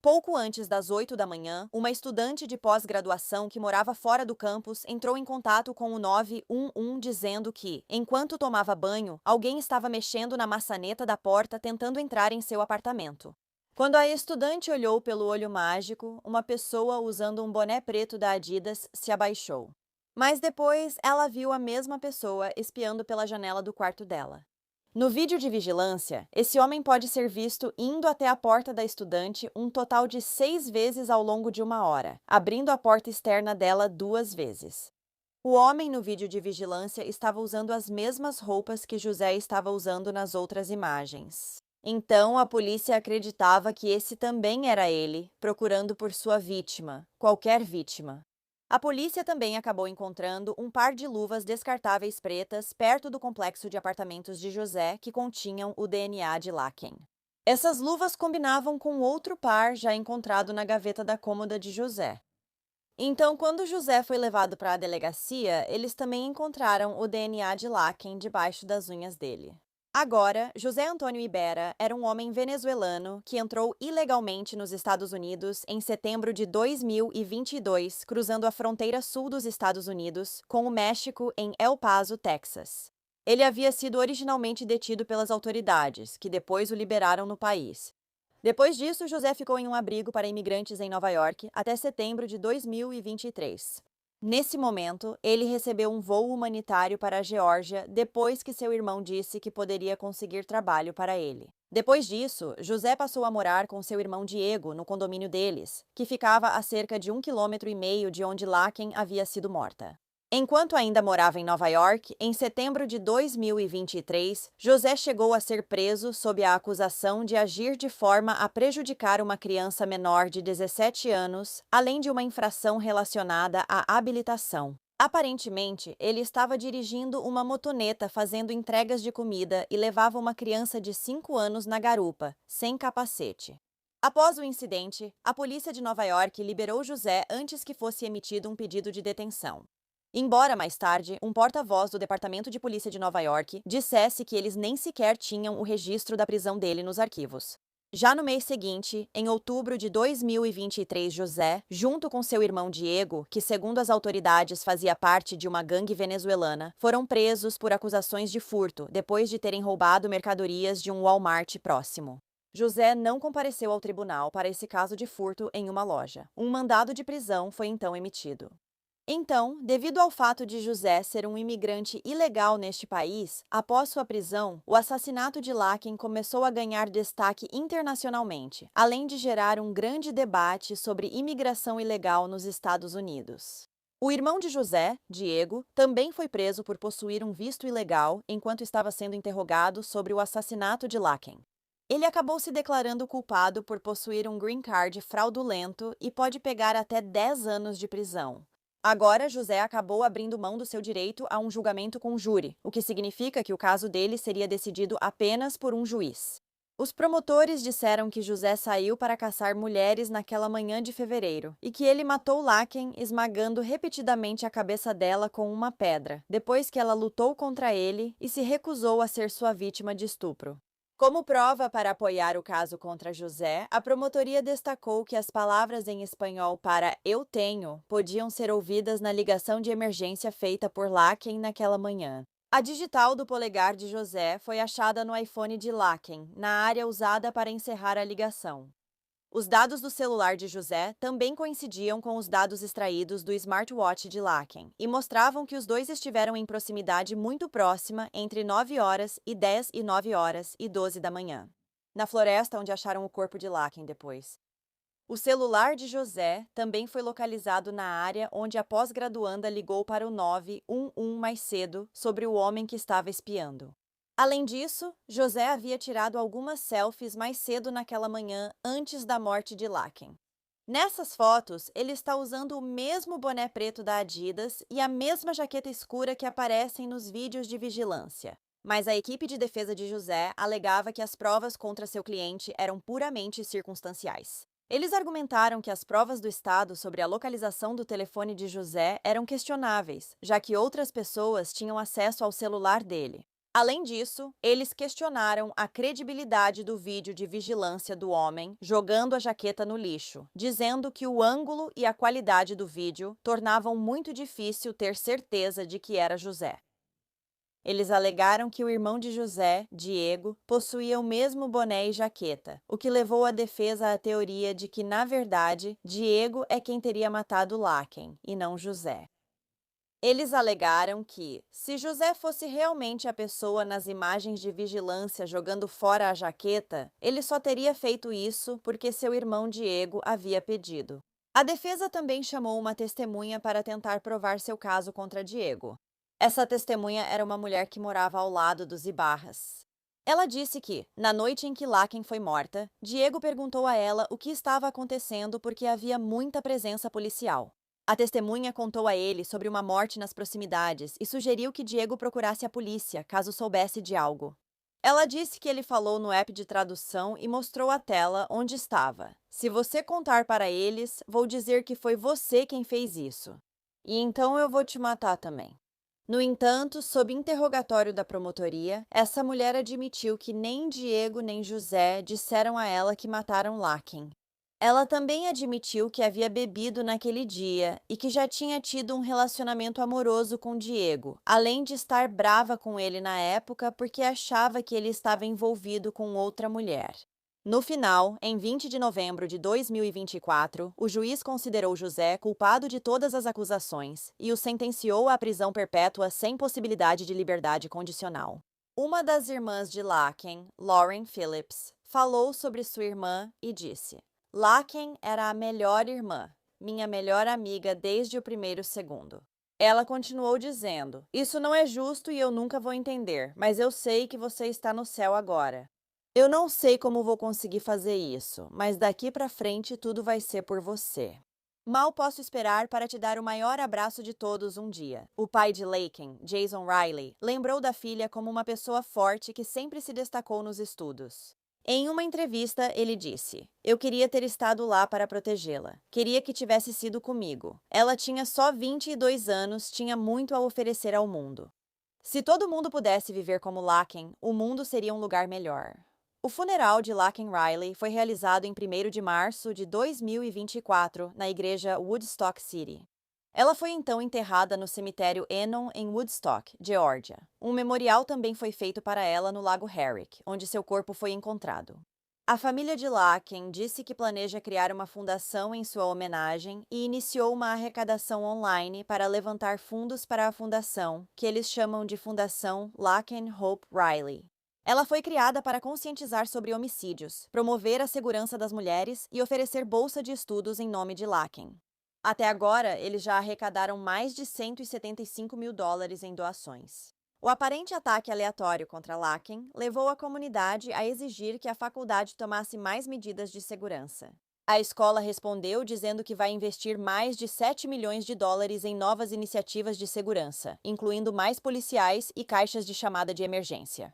Pouco antes das 8 da manhã, uma estudante de pós-graduação que morava fora do campus entrou em contato com o 911 dizendo que, enquanto tomava banho, alguém estava mexendo na maçaneta da porta tentando entrar em seu apartamento. Quando a estudante olhou pelo olho mágico, uma pessoa usando um boné preto da Adidas se abaixou. Mas depois, ela viu a mesma pessoa espiando pela janela do quarto dela. No vídeo de vigilância, esse homem pode ser visto indo até a porta da estudante um total de 6 vezes ao longo de 1 hora, abrindo a porta externa dela 2 vezes. O homem no vídeo de vigilância estava usando as mesmas roupas que José estava usando nas outras imagens. Então, a polícia acreditava que esse também era ele, procurando por sua vítima, qualquer vítima. A polícia também acabou encontrando um par de luvas descartáveis pretas perto do complexo de apartamentos de José que continham o DNA de Laken. Essas luvas combinavam com outro par já encontrado na gaveta da cômoda de José. Então, quando José foi levado para a delegacia, eles também encontraram o DNA de Laken debaixo das unhas dele. Agora, José Antônio Ibera era um homem venezuelano que entrou ilegalmente nos Estados Unidos em setembro de 2022, cruzando a fronteira sul dos Estados Unidos com o México em El Paso, Texas. Ele havia sido originalmente detido pelas autoridades, que depois o liberaram no país. Depois disso, José ficou em um abrigo para imigrantes em Nova York até setembro de 2023. Nesse momento, ele recebeu um voo humanitário para a Geórgia depois que seu irmão disse que poderia conseguir trabalho para ele. Depois disso, José passou a morar com seu irmão Diego no condomínio deles, que ficava a cerca de 1,5 km de onde Laken havia sido morta. Enquanto ainda morava em Nova York, em setembro de 2023, José chegou a ser preso sob a acusação de agir de forma a prejudicar uma criança menor de 17 anos, além de uma infração relacionada à habilitação. Aparentemente, ele estava dirigindo uma motoneta fazendo entregas de comida e levava uma criança de 5 anos na garupa, sem capacete. Após o incidente, a polícia de Nova York liberou José antes que fosse emitido um pedido de detenção. Embora mais tarde, um porta-voz do Departamento de Polícia de Nova York dissesse que eles nem sequer tinham o registro da prisão dele nos arquivos. Já no mês seguinte, em outubro de 2023, José, junto com seu irmão Diego, que segundo as autoridades fazia parte de uma gangue venezuelana, foram presos por acusações de furto depois de terem roubado mercadorias de um Walmart próximo. José não compareceu ao tribunal para esse caso de furto em uma loja. Um mandado de prisão foi então emitido. Então, devido ao fato de José ser um imigrante ilegal neste país, após sua prisão, o assassinato de Laken começou a ganhar destaque internacionalmente, além de gerar um grande debate sobre imigração ilegal nos Estados Unidos. O irmão de José, Diego, também foi preso por possuir um visto ilegal enquanto estava sendo interrogado sobre o assassinato de Laken. Ele acabou se declarando culpado por possuir um green card fraudulento e pode pegar até 10 anos de prisão. Agora, José acabou abrindo mão do seu direito a um julgamento com júri, o que significa que o caso dele seria decidido apenas por um juiz. Os promotores disseram que José saiu para caçar mulheres naquela manhã de fevereiro e que ele matou Laken esmagando repetidamente a cabeça dela com uma pedra, depois que ela lutou contra ele e se recusou a ser sua vítima de estupro. Como prova para apoiar o caso contra José, a promotoria destacou que as palavras em espanhol para "eu tenho" podiam ser ouvidas na ligação de emergência feita por Laken naquela manhã. A digital do polegar de José foi achada no iPhone de Laken, na área usada para encerrar a ligação. Os dados do celular de José também coincidiam com os dados extraídos do smartwatch de Laken e mostravam que os dois estiveram em proximidade muito próxima entre 9 horas e 10 e 9 horas e 12 da manhã, na floresta onde acharam o corpo de Laken depois. O celular de José também foi localizado na área onde a pós-graduanda ligou para o 911 mais cedo sobre o homem que estava espiando. Além disso, José havia tirado algumas selfies mais cedo naquela manhã antes da morte de Laken. Nessas fotos, ele está usando o mesmo boné preto da Adidas e a mesma jaqueta escura que aparecem nos vídeos de vigilância. Mas a equipe de defesa de José alegava que as provas contra seu cliente eram puramente circunstanciais. Eles argumentaram que as provas do Estado sobre a localização do telefone de José eram questionáveis, já que outras pessoas tinham acesso ao celular dele. Além disso, eles questionaram a credibilidade do vídeo de vigilância do homem jogando a jaqueta no lixo, dizendo que o ângulo e a qualidade do vídeo tornavam muito difícil ter certeza de que era José. Eles alegaram que o irmão de José, Diego, possuía o mesmo boné e jaqueta, o que levou a defesa à teoria de que, na verdade, Diego é quem teria matado Laken, e não José. Eles alegaram que, se José fosse realmente a pessoa nas imagens de vigilância jogando fora a jaqueta, ele só teria feito isso porque seu irmão Diego havia pedido. A defesa também chamou uma testemunha para tentar provar seu caso contra Diego. Essa testemunha era uma mulher que morava ao lado dos Ibarras. Ela disse que, na noite em que Laken foi morta, Diego perguntou a ela o que estava acontecendo porque havia muita presença policial. A testemunha contou a ele sobre uma morte nas proximidades e sugeriu que Diego procurasse a polícia caso soubesse de algo. Ela disse que ele falou no app de tradução e mostrou a tela onde estava. Se você contar para eles, vou dizer que foi você quem fez isso. E então eu vou te matar também. No entanto, sob interrogatório da promotoria, essa mulher admitiu que nem Diego nem José disseram a ela que mataram Laken. Ela também admitiu que havia bebido naquele dia e que já tinha tido um relacionamento amoroso com Diego, além de estar brava com ele na época porque achava que ele estava envolvido com outra mulher. No final, em 20 de novembro de 2024, o juiz considerou José culpado de todas as acusações e o sentenciou à prisão perpétua sem possibilidade de liberdade condicional. Uma das irmãs de Laken, Lauren Phillips, falou sobre sua irmã e disse: Laken era a melhor irmã, minha melhor amiga desde o primeiro segundo. Ela continuou dizendo: isso não é justo e eu nunca vou entender, mas eu sei que você está no céu agora. Eu não sei como vou conseguir fazer isso, mas daqui pra frente tudo vai ser por você. Mal posso esperar para te dar o maior abraço de todos um dia. O pai de Laken, Jason Riley, lembrou da filha como uma pessoa forte que sempre se destacou nos estudos. Em uma entrevista, ele disse: eu queria ter estado lá para protegê-la. Queria que tivesse sido comigo. Ela tinha só 22 anos, tinha muito a oferecer ao mundo. Se todo mundo pudesse viver como Laken, o mundo seria um lugar melhor. O funeral de Laken Riley foi realizado em 1º de março de 2024, na igreja Woodstock City. Ela foi então enterrada no cemitério Enon, em Woodstock, Geórgia. Um memorial também foi feito para ela no Lago Herrick, onde seu corpo foi encontrado. A família de Laken disse que planeja criar uma fundação em sua homenagem e iniciou uma arrecadação online para levantar fundos para a fundação, que eles chamam de Fundação Laken Hope Riley. Ela foi criada para conscientizar sobre homicídios, promover a segurança das mulheres e oferecer bolsa de estudos em nome de Laken. Até agora, eles já arrecadaram mais de $175 mil em doações. O aparente ataque aleatório contra Laken levou a comunidade a exigir que a faculdade tomasse mais medidas de segurança. A escola respondeu dizendo que vai investir mais de $7 milhões em novas iniciativas de segurança, incluindo mais policiais e caixas de chamada de emergência.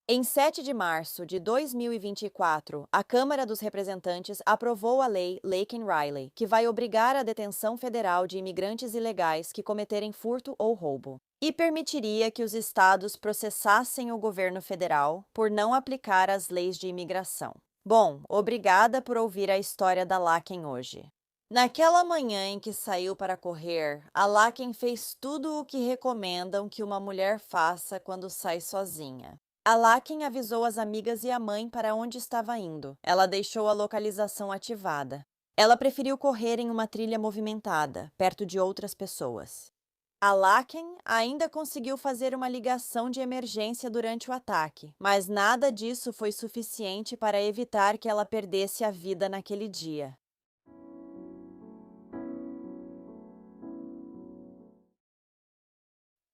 Em 7 de março de 2024, a Câmara dos Representantes aprovou a lei Laken Riley, que vai obrigar a detenção federal de imigrantes ilegais que cometerem furto ou roubo. e permitiria que os estados processassem o governo federal por não aplicar as leis de imigração. Bom, obrigada por ouvir a história da Laken hoje. Naquela manhã em que saiu para correr, a Laken fez tudo o que recomendam que uma mulher faça quando sai sozinha. A Laken avisou as amigas e a mãe para onde estava indo. Ela deixou a localização ativada. Ela preferiu correr em uma trilha movimentada, perto de outras pessoas. A Laken ainda conseguiu fazer uma ligação de emergência durante o ataque, mas nada disso foi suficiente para evitar que ela perdesse a vida naquele dia.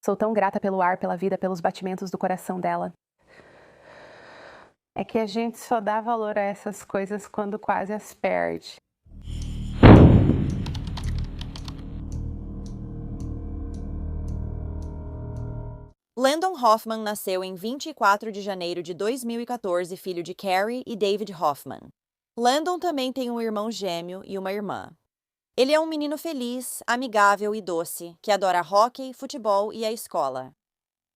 Sou tão grata pelo ar, pela vida, pelos batimentos do coração dela. É que a gente só dá valor a essas coisas quando quase as perde.
Landon Hoffman nasceu em 24 de janeiro de 2014, filho de Carrie e David Hoffman. Landon também tem um irmão gêmeo e uma irmã. Ele é um menino feliz, amigável e doce, que adora hóquei, futebol e a escola.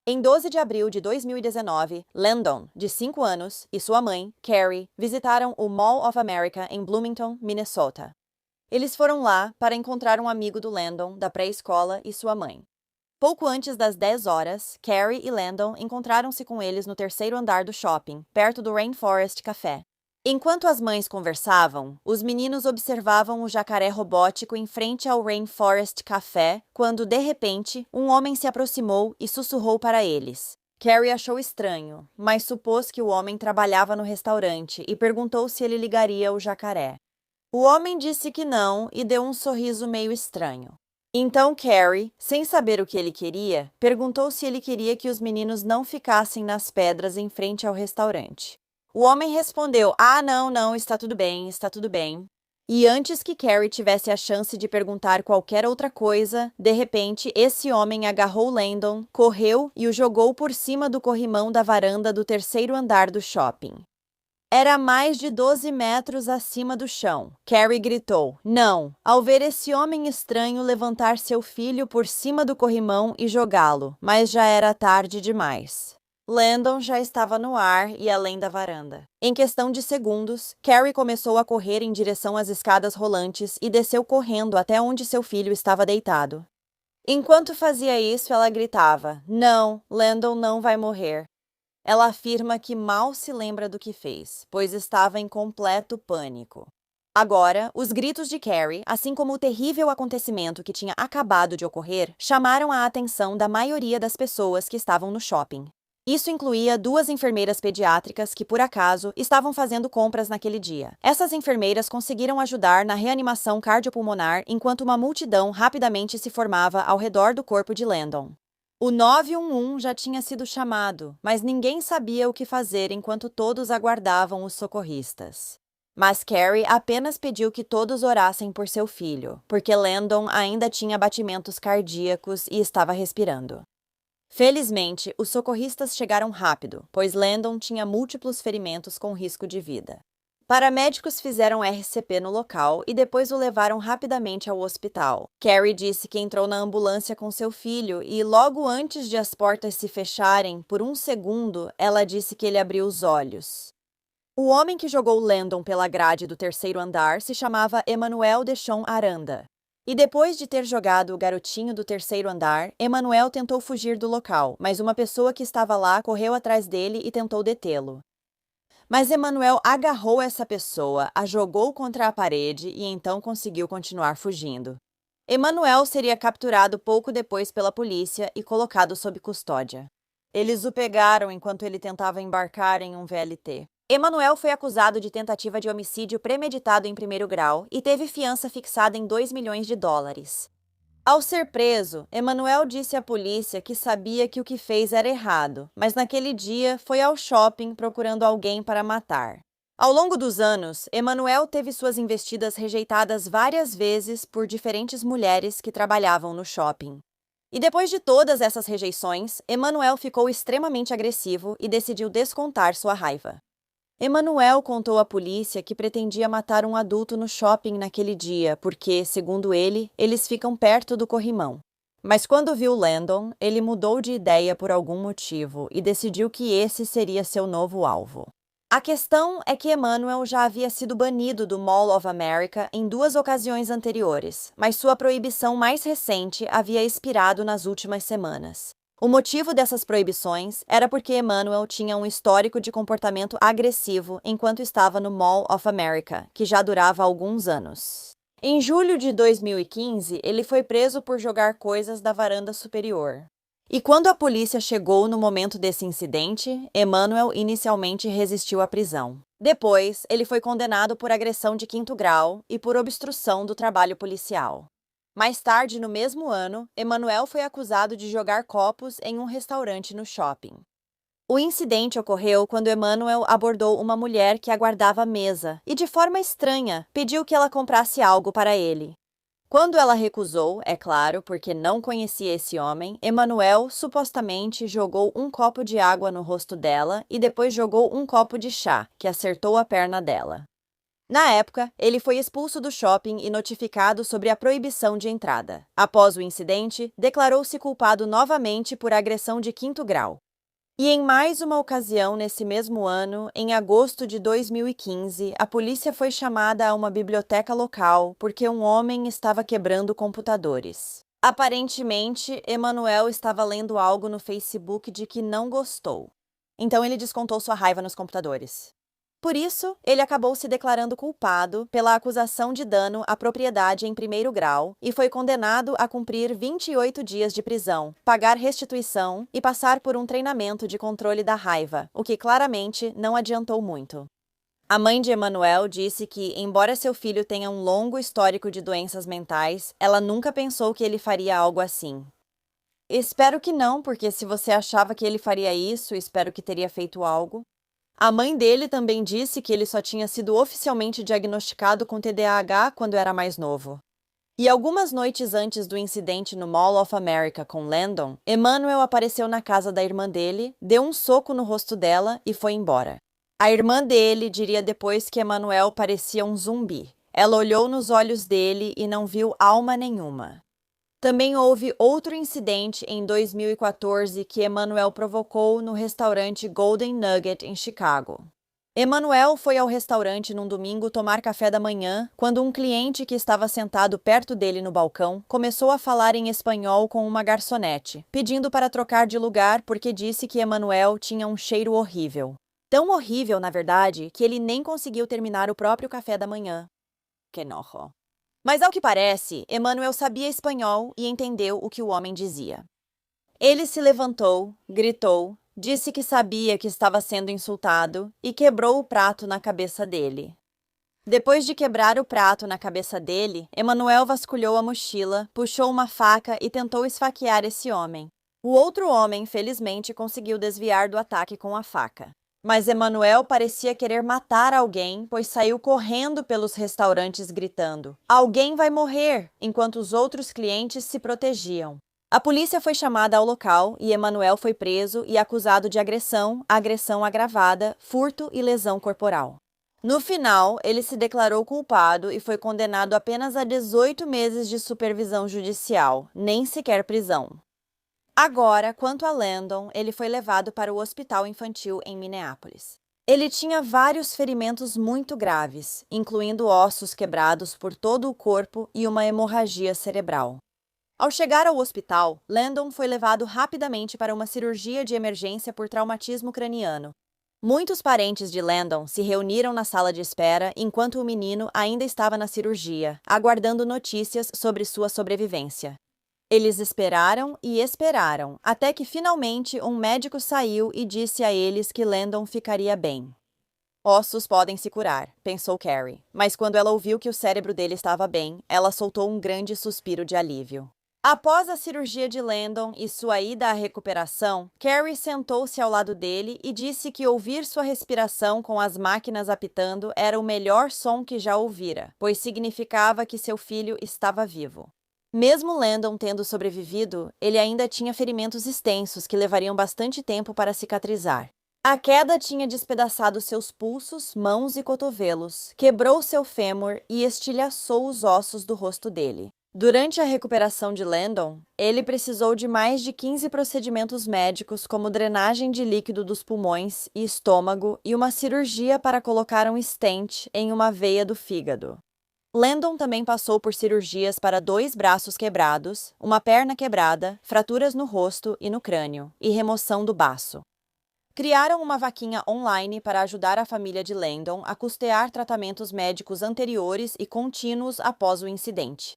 Em 12 de abril de 2019, Landon, de 5 anos, e sua mãe, Carrie, visitaram o Mall of America em Bloomington, Minnesota. Eles foram lá para encontrar um amigo do Landon, da pré-escola, e sua mãe. Pouco antes das 10 horas, Carrie e Landon encontraram-se com eles no terceiro andar do shopping, perto do Rainforest Café. Enquanto as mães conversavam, os meninos observavam o jacaré robótico em frente ao Rainforest Café, quando, de repente, um homem se aproximou e sussurrou para eles. Carrie achou estranho, mas supôs que o homem trabalhava no restaurante e perguntou se ele ligaria o jacaré. O homem disse que não e deu um sorriso meio estranho. Então Carrie, sem saber o que ele queria, perguntou se ele queria que os meninos não ficassem nas pedras em frente ao restaurante. O homem respondeu, não, está tudo bem, está tudo bem. E antes que Carrie tivesse a chance de perguntar qualquer outra coisa, de repente, esse homem agarrou Landon, correu e o jogou por cima do corrimão da varanda do terceiro andar do shopping. Era mais de 12 metros acima do chão. Carrie gritou, não, ao ver esse homem estranho levantar seu filho por cima do corrimão e jogá-lo, mas já era tarde demais. Landon já estava no ar e além da varanda. Em questão de segundos, Carrie começou a correr em direção às escadas rolantes e desceu correndo até onde seu filho estava deitado. Enquanto fazia isso, ela gritava, não, Landon não vai morrer. Ela afirma que mal se lembra do que fez, pois estava em completo pânico. Agora, os gritos de Carrie, assim como o terrível acontecimento que tinha acabado de ocorrer, chamaram a atenção da maioria das pessoas que estavam no shopping. Isso incluía 2 enfermeiras pediátricas que, por acaso, estavam fazendo compras naquele dia. Essas enfermeiras conseguiram ajudar na reanimação cardiopulmonar enquanto uma multidão rapidamente se formava ao redor do corpo de Landon. O 911 já tinha sido chamado, mas ninguém sabia o que fazer enquanto todos aguardavam os socorristas. Mas Carrie apenas pediu que todos orassem por seu filho, porque Landon ainda tinha batimentos cardíacos e estava respirando. Felizmente, os socorristas chegaram rápido, pois Landon tinha múltiplos ferimentos com risco de vida. Paramédicos fizeram RCP no local e depois o levaram rapidamente ao hospital. Carrie disse que entrou na ambulância com seu filho e, logo antes de as portas se fecharem, por um segundo, ela disse que ele abriu os olhos. O homem que jogou Landon pela grade do terceiro andar se chamava Emmanuel Deschon Aranda. E depois de ter jogado o garotinho do terceiro andar, Emmanuel tentou fugir do local, mas uma pessoa que estava lá correu atrás dele e tentou detê-lo. Mas Emmanuel agarrou essa pessoa, a jogou contra a parede e então conseguiu continuar fugindo. Emmanuel seria capturado pouco depois pela polícia e colocado sob custódia. Eles o pegaram enquanto ele tentava embarcar em um VLT. Emmanuel foi acusado de tentativa de homicídio premeditado em primeiro grau e teve fiança fixada em $2 milhões. Ao ser preso, Emmanuel disse à polícia que sabia que o que fez era errado, mas naquele dia foi ao shopping procurando alguém para matar. Ao longo dos anos, Emmanuel teve suas investidas rejeitadas várias vezes por diferentes mulheres que trabalhavam no shopping. E depois de todas essas rejeições, Emmanuel ficou extremamente agressivo e decidiu descontar sua raiva. Emmanuel contou à polícia que pretendia matar um adulto no shopping naquele dia porque, segundo ele, eles ficam perto do corrimão. Mas quando viu Landon, ele mudou de ideia por algum motivo e decidiu que esse seria seu novo alvo. A questão é que Emanuel já havia sido banido do Mall of America em 2 ocasiões anteriores, mas sua proibição mais recente havia expirado nas últimas semanas. O motivo dessas proibições era porque Emanuel tinha um histórico de comportamento agressivo enquanto estava no Mall of America, que já durava alguns anos. Em julho de 2015, ele foi preso por jogar coisas da varanda superior. E quando a polícia chegou no momento desse incidente, Emanuel inicialmente resistiu à prisão. Depois, ele foi condenado por agressão de 5º grau e por obstrução do trabalho policial. Mais tarde, no mesmo ano, Emanuel foi acusado de jogar copos em um restaurante no shopping. O incidente ocorreu quando Emanuel abordou uma mulher que aguardava à mesa e, de forma estranha, pediu que ela comprasse algo para ele. Quando ela recusou, é claro, porque não conhecia esse homem, Emanuel supostamente jogou um copo de água no rosto dela e depois jogou um copo de chá, que acertou a perna dela. Na época, ele foi expulso do shopping e notificado sobre a proibição de entrada. Após o incidente, declarou-se culpado novamente por agressão de 5º grau. E em mais uma ocasião nesse mesmo ano, em agosto de 2015, a polícia foi chamada a uma biblioteca local porque um homem estava quebrando computadores. Aparentemente, Emanuel estava lendo algo no Facebook de que não gostou. Então ele descontou sua raiva nos computadores. Por isso, ele acabou se declarando culpado pela acusação de dano à propriedade em 1º grau e foi condenado a cumprir 28 dias de prisão, pagar restituição e passar por um treinamento de controle da raiva, o que claramente não adiantou muito. A mãe de Emanuel disse que, embora seu filho tenha um longo histórico de doenças mentais, ela nunca pensou que ele faria algo assim. Espero que não, porque se você achava que ele faria isso, espero que teria feito algo. A mãe dele também disse que ele só tinha sido oficialmente diagnosticado com TDAH quando era mais novo. E algumas noites antes do incidente no Mall of America com Landon, Emanuel apareceu na casa da irmã dele, deu um soco no rosto dela e foi embora. A irmã dele diria depois que Emanuel parecia um zumbi. Ela olhou nos olhos dele e não viu alma nenhuma. Também houve outro incidente em 2014 que Emanuel provocou no restaurante Golden Nugget em Chicago. Emanuel foi ao restaurante num domingo tomar café da manhã quando um cliente que estava sentado perto dele no balcão começou a falar em espanhol com uma garçonete, pedindo para trocar de lugar porque disse que Emanuel tinha um cheiro horrível. Tão horrível, na verdade, que ele nem conseguiu terminar o próprio café da manhã. Que nojo. Mas, ao que parece, Emanuel sabia espanhol e entendeu o que o homem dizia. Ele se levantou, gritou, disse que sabia que estava sendo insultado e quebrou o prato na cabeça dele. Depois de quebrar o prato na cabeça dele, Emanuel vasculhou a mochila, puxou uma faca e tentou esfaquear esse homem. O outro homem, felizmente, conseguiu desviar do ataque com a faca. Mas Emanuel parecia querer matar alguém, pois saiu correndo pelos restaurantes gritando: "Alguém vai morrer!", enquanto os outros clientes se protegiam. A polícia foi chamada ao local e Emanuel foi preso e acusado de agressão, agressão agravada, furto e lesão corporal. No final, ele se declarou culpado e foi condenado apenas a 18 meses de supervisão judicial, nem sequer prisão. Agora, quanto a Landon, ele foi levado para o hospital infantil em Minneapolis. Ele tinha vários ferimentos muito graves, incluindo ossos quebrados por todo o corpo e uma hemorragia cerebral. Ao chegar ao hospital, Landon foi levado rapidamente para uma cirurgia de emergência por traumatismo craniano. Muitos parentes de Landon se reuniram na sala de espera enquanto o menino ainda estava na cirurgia, aguardando notícias sobre sua sobrevivência. Eles esperaram e esperaram, até que finalmente um médico saiu e disse a eles que Landon ficaria bem. Ossos podem se curar, pensou Carrie, mas quando ela ouviu que o cérebro dele estava bem, ela soltou um grande suspiro de alívio. Após a cirurgia de Landon e sua ida à recuperação, Carrie sentou-se ao lado dele e disse que ouvir sua respiração com as máquinas apitando era o melhor som que já ouvira, pois significava que seu filho estava vivo. Mesmo Landon tendo sobrevivido, ele ainda tinha ferimentos extensos que levariam bastante tempo para cicatrizar. A queda tinha despedaçado seus pulsos, mãos e cotovelos, quebrou seu fêmur e estilhaçou os ossos do rosto dele. Durante a recuperação de Landon, ele precisou de mais de 15 procedimentos médicos, como drenagem de líquido dos pulmões e estômago e uma cirurgia para colocar um stent em uma veia do fígado. Landon também passou por cirurgias para 2 braços quebrados, uma perna quebrada, fraturas no rosto e no crânio, e remoção do baço. Criaram uma vaquinha online para ajudar a família de Landon a custear tratamentos médicos anteriores e contínuos após o incidente.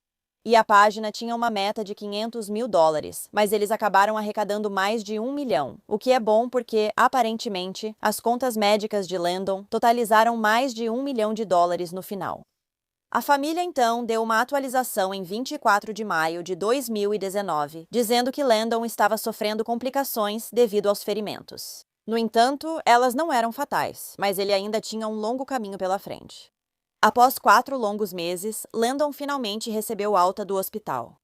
E a página tinha uma meta de $500 mil, mas eles acabaram arrecadando mais de 1 milhão, o que é bom porque, aparentemente, as contas médicas de Landon totalizaram mais de $1 milhão no final. A família, então, deu uma atualização em 24 de maio de 2019, dizendo que Landon estava sofrendo complicações devido aos ferimentos. No entanto, elas não eram fatais, mas ele ainda tinha um longo caminho pela frente. Após 4 longos meses, Landon finalmente recebeu alta do hospital.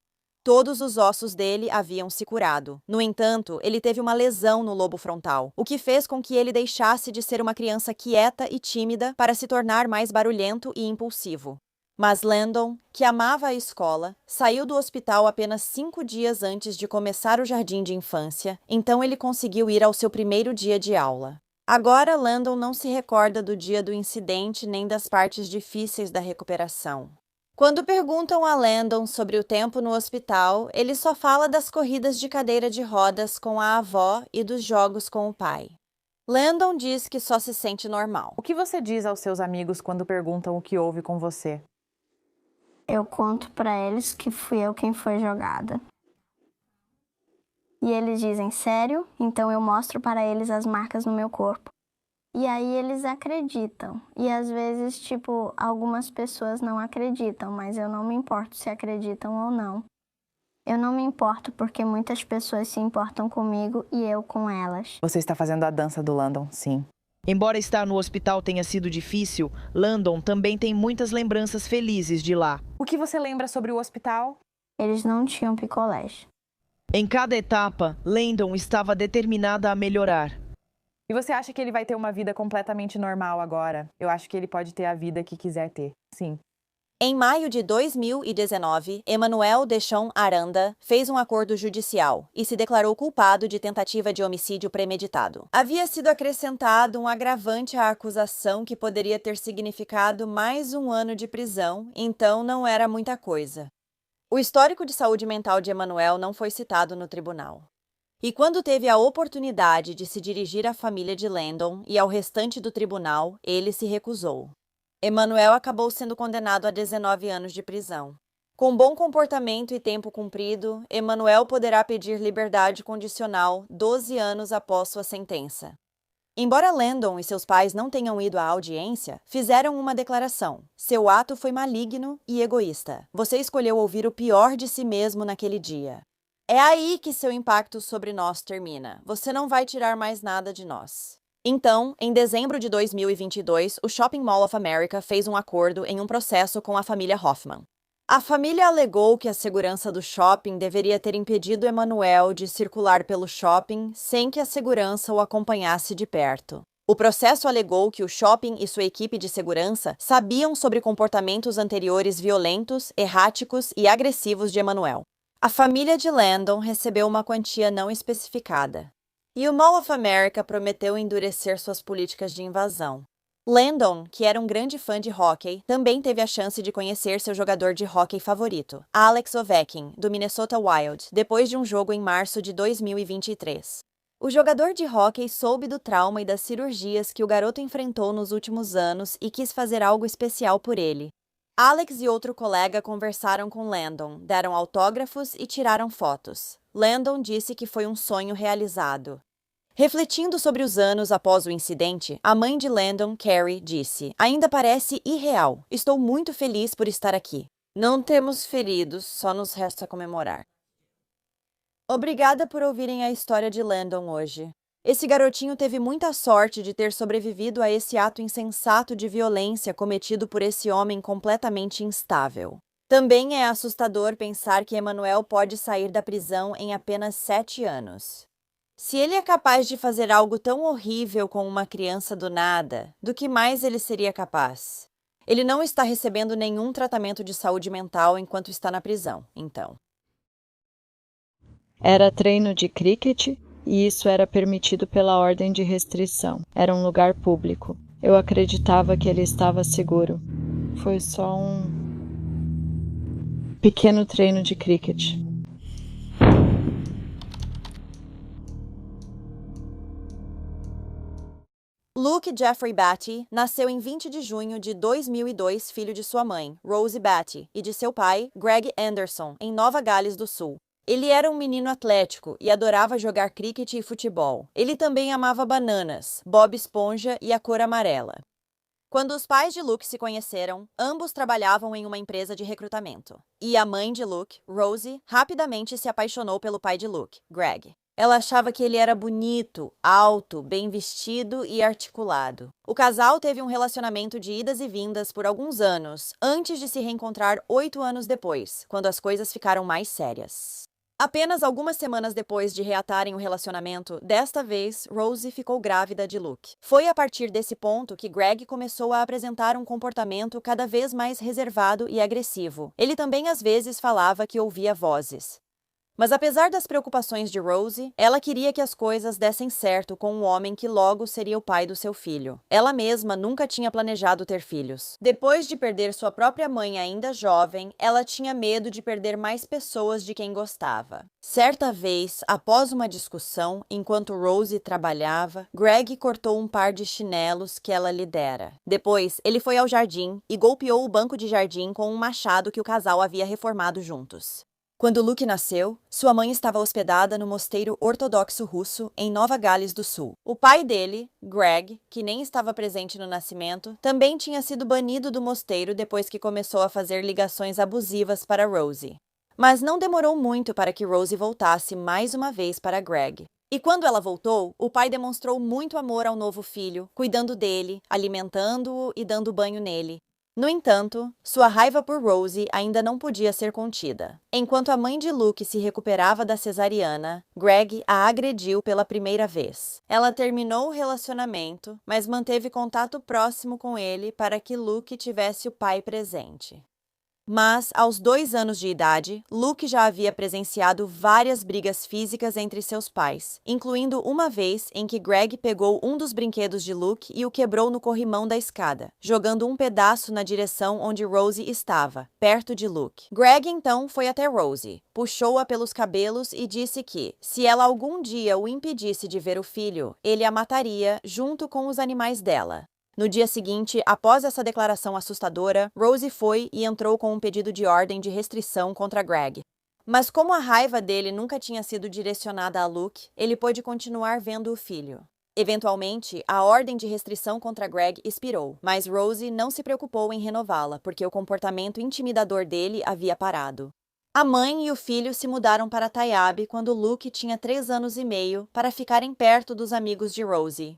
Todos os ossos dele haviam se curado. No entanto, ele teve uma lesão no lobo frontal, o que fez com que ele deixasse de ser uma criança quieta e tímida para se tornar mais barulhento e impulsivo. Mas Landon, que amava a escola, saiu do hospital apenas 5 dias antes de começar o jardim de infância, então ele conseguiu ir ao seu primeiro dia de aula. Agora, Landon não se recorda do dia do incidente nem das partes difíceis da recuperação. Quando perguntam a Landon sobre o tempo no hospital, ele só fala das corridas de cadeira de rodas com a avó e dos jogos com o pai. Landon diz que só se sente normal.
O que você diz aos seus amigos quando perguntam o que houve com você?
Eu conto pra eles que fui eu quem foi jogada. E eles dizem, sério? Então eu mostro para eles as marcas no meu corpo. E aí eles acreditam. E às vezes, algumas pessoas não acreditam, mas eu não me importo se acreditam ou não. Eu não me importo porque muitas pessoas se importam comigo e eu com elas.
Você está fazendo a dança do Landon, sim.
Embora estar no hospital tenha sido difícil, Landon também tem muitas lembranças felizes de lá.
O que você lembra sobre o hospital?
Eles não tinham picolés.
Em cada etapa, Landon estava determinada a melhorar.
E você acha que ele vai ter uma vida completamente normal agora? Eu acho que ele pode ter a vida que quiser ter, sim.
Em maio de 2019, Emmanuel Deschamps Aranda fez um acordo judicial e se declarou culpado de tentativa de homicídio premeditado. Havia sido acrescentado um agravante à acusação que poderia ter significado mais 1 ano de prisão, então não era muita coisa. O histórico de saúde mental de Emmanuel não foi citado no tribunal. E quando teve a oportunidade de se dirigir à família de Landon e ao restante do tribunal, ele se recusou. Emmanuel acabou sendo condenado a 19 anos de prisão. Com bom comportamento e tempo cumprido, Emmanuel poderá pedir liberdade condicional 12 anos após sua sentença. Embora Landon e seus pais não tenham ido à audiência, fizeram uma declaração. Seu ato foi maligno e egoísta. Você escolheu ouvir o pior de si mesmo naquele dia. É aí que seu impacto sobre nós termina. Você não vai tirar mais nada de nós. Então, em dezembro de 2022, o Shopping Mall of America fez um acordo em um processo com a família Hoffman. A família alegou que a segurança do shopping deveria ter impedido Emmanuel de circular pelo shopping sem que a segurança o acompanhasse de perto. O processo alegou que o shopping e sua equipe de segurança sabiam sobre comportamentos anteriores violentos, erráticos e agressivos de Emmanuel. A família de Landon recebeu uma quantia não especificada. E o Mall of America prometeu endurecer suas políticas de invasão. Landon, que era um grande fã de hóquei, também teve a chance de conhecer seu jogador de hóquei favorito, Alex Ovechkin, do Minnesota Wild, depois de um jogo em março de 2023. O jogador de hóquei soube do trauma e das cirurgias que o garoto enfrentou nos últimos anos e quis fazer algo especial por ele. Alex e outro colega conversaram com Landon, deram autógrafos e tiraram fotos. Landon disse que foi um sonho realizado. Refletindo sobre os anos após o incidente, a mãe de Landon, Carrie, disse: "Ainda parece irreal. Estou muito feliz por estar aqui. Não temos feridos, só nos resta comemorar." Obrigada por ouvirem a história de Landon hoje. Esse garotinho teve muita sorte de ter sobrevivido a esse ato insensato de violência cometido por esse homem completamente instável. Também é assustador pensar que Emmanuel pode sair da prisão em apenas 7 anos. Se ele é capaz de fazer algo tão horrível com uma criança do nada, do que mais ele seria capaz? Ele não está recebendo nenhum tratamento de saúde mental enquanto está na prisão, então.
Era treino de cricket e isso era permitido pela ordem de restrição. Era um lugar público. Eu acreditava que ele estava seguro. Foi só um pequeno treino de cricket.
Luke Jeffrey Batty nasceu em 20 de junho de 2002, filho de sua mãe, Rosie Batty, e de seu pai, Greg Anderson, em Nova Gales do Sul. Ele era um menino atlético e adorava jogar cricket e futebol. Ele também amava bananas, Bob Esponja e a cor amarela. Quando os pais de Luke se conheceram, ambos trabalhavam em uma empresa de recrutamento. E a mãe de Luke, Rosie, rapidamente se apaixonou pelo pai de Luke, Greg. Ela achava que ele era bonito, alto, bem vestido e articulado. O casal teve um relacionamento de idas e vindas por alguns anos, antes de se reencontrar 8 anos depois, quando as coisas ficaram mais sérias. Apenas algumas semanas depois de reatarem o relacionamento, desta vez, Rosie ficou grávida de Luke. Foi a partir desse ponto que Greg começou a apresentar um comportamento cada vez mais reservado e agressivo. Ele também às vezes falava que ouvia vozes. Mas apesar das preocupações de Rosie, ela queria que as coisas dessem certo com um homem que logo seria o pai do seu filho. Ela mesma nunca tinha planejado ter filhos. Depois de perder sua própria mãe ainda jovem, ela tinha medo de perder mais pessoas de quem gostava. Certa vez, após uma discussão, enquanto Rosie trabalhava, Greg cortou um par de chinelos que ela lhe dera. Depois, ele foi ao jardim e golpeou o banco de jardim com um machado que o casal havia reformado juntos. Quando Luke nasceu, sua mãe estava hospedada no mosteiro ortodoxo russo em Nova Gales do Sul. O pai dele, Greg, que nem estava presente no nascimento, também tinha sido banido do mosteiro depois que começou a fazer ligações abusivas para Rosie. Mas não demorou muito para que Rosie voltasse mais uma vez para Greg. E quando ela voltou, o pai demonstrou muito amor ao novo filho, cuidando dele, alimentando-o e dando banho nele. No entanto, sua raiva por Rosie ainda não podia ser contida. Enquanto a mãe de Luke se recuperava da cesariana, Greg a agrediu pela primeira vez. Ela terminou o relacionamento, mas manteve contato próximo com ele para que Luke tivesse o pai presente. Mas, aos 2 anos de idade, Luke já havia presenciado várias brigas físicas entre seus pais, incluindo uma vez em que Greg pegou um dos brinquedos de Luke e o quebrou no corrimão da escada, jogando um pedaço na direção onde Rosie estava, perto de Luke. Greg então foi até Rosie, puxou-a pelos cabelos e disse que, se ela algum dia o impedisse de ver o filho, ele a mataria junto com os animais dela. No dia seguinte, após essa declaração assustadora, Rosie foi e entrou com um pedido de ordem de restrição contra Greg. Mas como a raiva dele nunca tinha sido direcionada a Luke, ele pôde continuar vendo o filho. Eventualmente, a ordem de restrição contra Greg expirou, mas Rosie não se preocupou em renová-la, porque o comportamento intimidador dele havia parado. A mãe e o filho se mudaram para Taiabe quando Luke tinha 3 anos e meio para ficarem perto dos amigos de Rosie.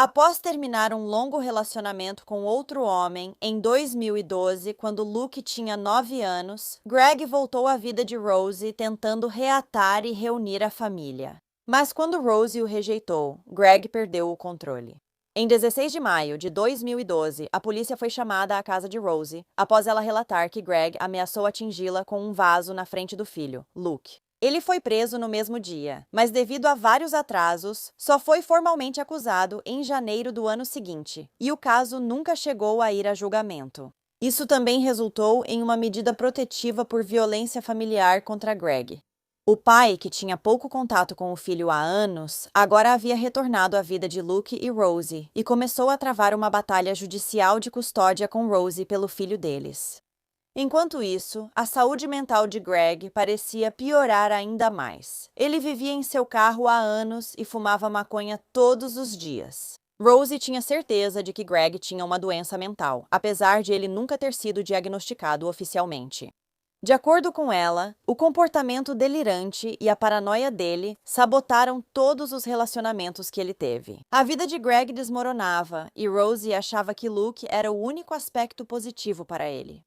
Após terminar um longo relacionamento com outro homem, em 2012, quando Luke tinha 9 anos, Greg voltou à vida de Rosie tentando reatar e reunir a família. Mas quando Rosie o rejeitou, Greg perdeu o controle. Em 16 de maio de 2012, a polícia foi chamada à casa de Rosie, após ela relatar que Greg ameaçou atingi-la com um vaso na frente do filho, Luke. Ele foi preso no mesmo dia, mas devido a vários atrasos, só foi formalmente acusado em janeiro do ano seguinte, e o caso nunca chegou a ir a julgamento. Isso também resultou em uma medida protetiva por violência familiar contra Greg. O pai, que tinha pouco contato com o filho há anos, agora havia retornado à vida de Luke e Rosie e começou a travar uma batalha judicial de custódia com Rosie pelo filho deles. Enquanto isso, a saúde mental de Greg parecia piorar ainda mais. Ele vivia em seu carro há anos e fumava maconha todos os dias. Rosie tinha certeza de que Greg tinha uma doença mental, apesar de ele nunca ter sido diagnosticado oficialmente. De acordo com ela, o comportamento delirante e a paranoia dele sabotaram todos os relacionamentos que ele teve. A vida de Greg desmoronava e Rosie achava que Luke era o único aspecto positivo para ele.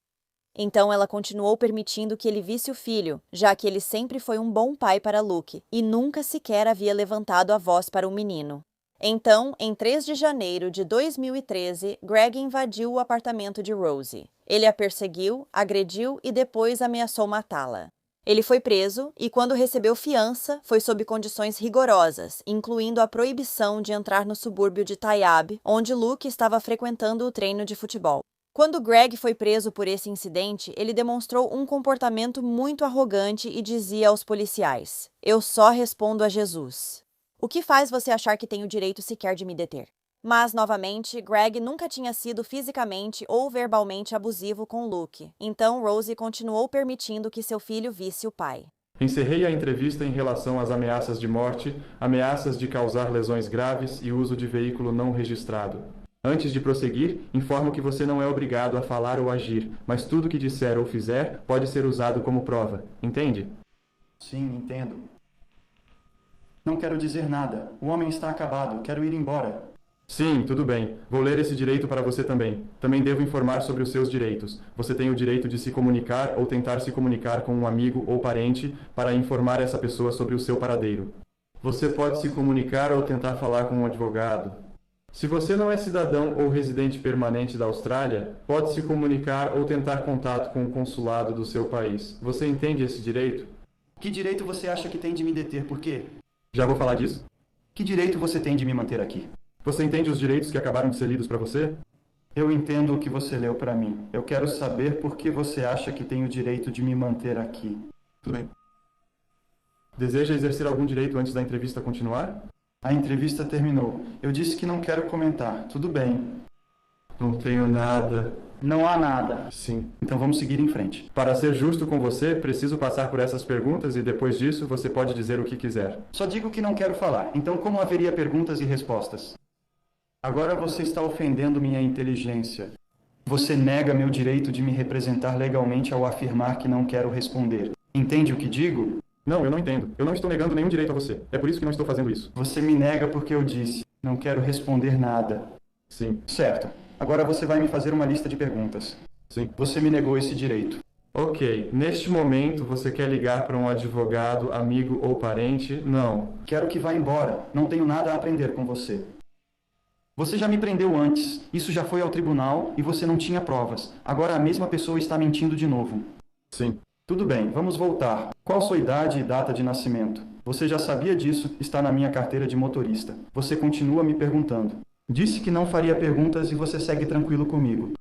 Então ela continuou permitindo que ele visse o filho, já que ele sempre foi um bom pai para Luke e nunca sequer havia levantado a voz para o menino. Então, em 3 de janeiro de 2013, Greg invadiu o apartamento de Rosie. Ele a perseguiu, agrediu e depois ameaçou matá-la. Ele foi preso e, quando recebeu fiança, foi sob condições rigorosas, incluindo a proibição de entrar no subúrbio de Tayab, onde Luke estava frequentando o treino de futebol. Quando Greg foi preso por esse incidente, ele demonstrou um comportamento muito arrogante e dizia aos policiais: "Eu só respondo a Jesus. O que faz você achar que tem o direito sequer de me deter?" Mas, novamente, Greg nunca tinha sido fisicamente ou verbalmente abusivo com Luke, então Rosie continuou permitindo que seu filho visse o pai.
Encerrei a entrevista em relação às ameaças de morte, ameaças de causar lesões graves e uso de veículo não registrado. Antes de prosseguir, informo que você não é obrigado a falar ou agir, mas tudo que disser ou fizer pode ser usado como prova. Entende?
Sim, entendo. Não quero dizer nada. O homem está acabado. Quero ir embora.
Sim, tudo bem. Vou ler esse direito para você também. Também devo informar sobre os seus direitos. Você tem o direito de se comunicar ou tentar se comunicar com um amigo ou parente para informar essa pessoa sobre o seu paradeiro. Você pode se comunicar ou tentar falar com um advogado. Se você não é cidadão ou residente permanente da Austrália, pode se comunicar ou tentar contato com o consulado do seu país. Você entende esse direito?
Que direito você acha que tem de me deter? Por quê?
Já vou falar disso.
Que direito você tem de me manter aqui?
Você entende os direitos que acabaram de ser lidos para você?
Eu entendo o que você leu para mim. Eu quero saber por que você acha que tem o direito de me manter aqui.
Tudo bem. Deseja exercer algum direito antes da entrevista continuar?
A entrevista terminou. Eu disse que não quero comentar. Tudo bem.
Não tenho nada.
Não há nada.
Sim.
Então vamos seguir em frente.
Para ser justo com você, preciso passar por essas perguntas e depois disso você pode dizer o que quiser.
Só digo que não quero falar. Então como haveria perguntas e respostas? Agora você está ofendendo minha inteligência. Você nega meu direito de me representar legalmente ao afirmar que não quero responder. Entende o que digo?
Não, eu não entendo. Eu não estou negando nenhum direito a você. É por isso que não estou fazendo isso.
Você me nega porque eu disse. Não quero responder nada.
Sim.
Certo. Agora você vai me fazer uma lista de perguntas.
Sim.
Você me negou esse direito.
Ok. Neste momento, você quer ligar para um advogado, amigo ou parente? Não.
Quero que vá embora. Não tenho nada a aprender com você. Você já me prendeu antes. Isso já foi ao tribunal e você não tinha provas. Agora a mesma pessoa está mentindo de novo.
Sim.
Tudo bem, vamos voltar. Qual sua idade e data de nascimento? Você já sabia disso, está na minha carteira de motorista. Você continua me perguntando. Disse que não faria perguntas e você segue tranquilo comigo.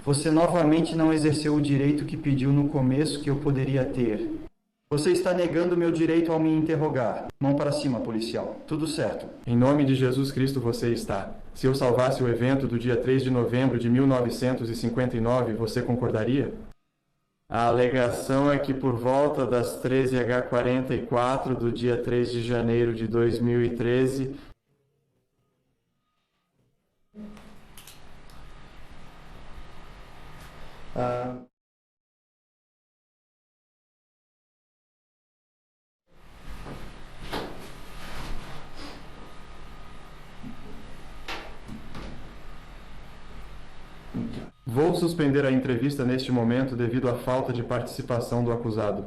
Você novamente não exerceu o direito que pediu no começo que eu poderia ter. Você está negando meu direito ao me interrogar. Mão para cima, policial. Tudo certo.
Em nome de Jesus Cristo você está. Se eu salvasse o evento do dia 3 de novembro de 1959, você concordaria? A alegação é que por volta das 13h44 do dia 3 de janeiro de 2013... Vou suspender a entrevista neste momento devido à falta de participação do acusado.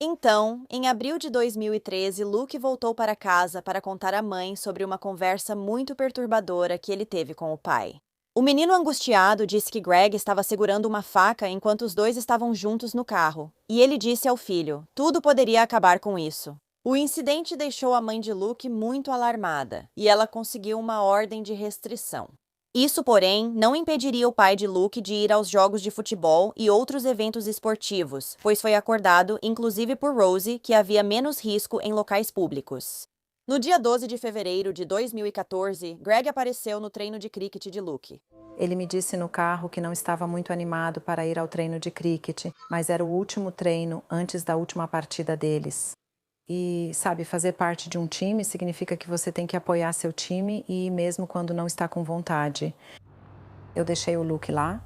Então, em abril de 2013, Luke voltou para casa para contar à mãe sobre uma conversa muito perturbadora que ele teve com o pai. O menino angustiado disse que Greg estava segurando uma faca enquanto os dois estavam juntos no carro, e ele disse ao filho: tudo poderia acabar com isso. O incidente deixou a mãe de Luke muito alarmada, e ela conseguiu uma ordem de restrição. Isso, porém, não impediria o pai de Luke de ir aos jogos de futebol e outros eventos esportivos, pois foi acordado, inclusive por Rosie, que havia menos risco em locais públicos. No dia 12 de fevereiro de 2014, Greg apareceu no treino de cricket de Luke.
Ele me disse no carro que não estava muito animado para ir ao treino de cricket, mas era o último treino antes da última partida deles. E, sabe, fazer parte de um time significa que você tem que apoiar seu time e ir mesmo quando não está com vontade. Eu deixei o Luke lá.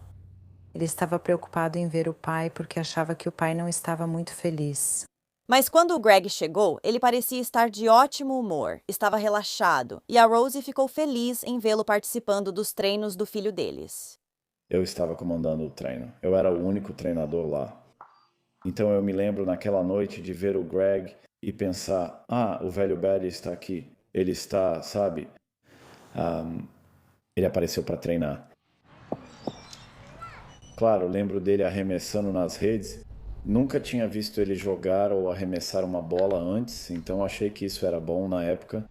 Ele estava preocupado em ver o pai porque achava que o pai não estava muito feliz.
Mas quando o Greg chegou, ele parecia estar de ótimo humor, estava relaxado, e a Rosie ficou feliz em vê-lo participando dos treinos do filho deles.
Eu estava comandando o treino. Eu era o único treinador lá. Então eu me lembro naquela noite de ver o Greg e pensar, o velho Barry está aqui. Ele está, sabe, ele apareceu para treinar. Claro, lembro dele arremessando nas redes. Nunca tinha visto ele jogar ou arremessar uma bola antes, então achei que isso era bom na época.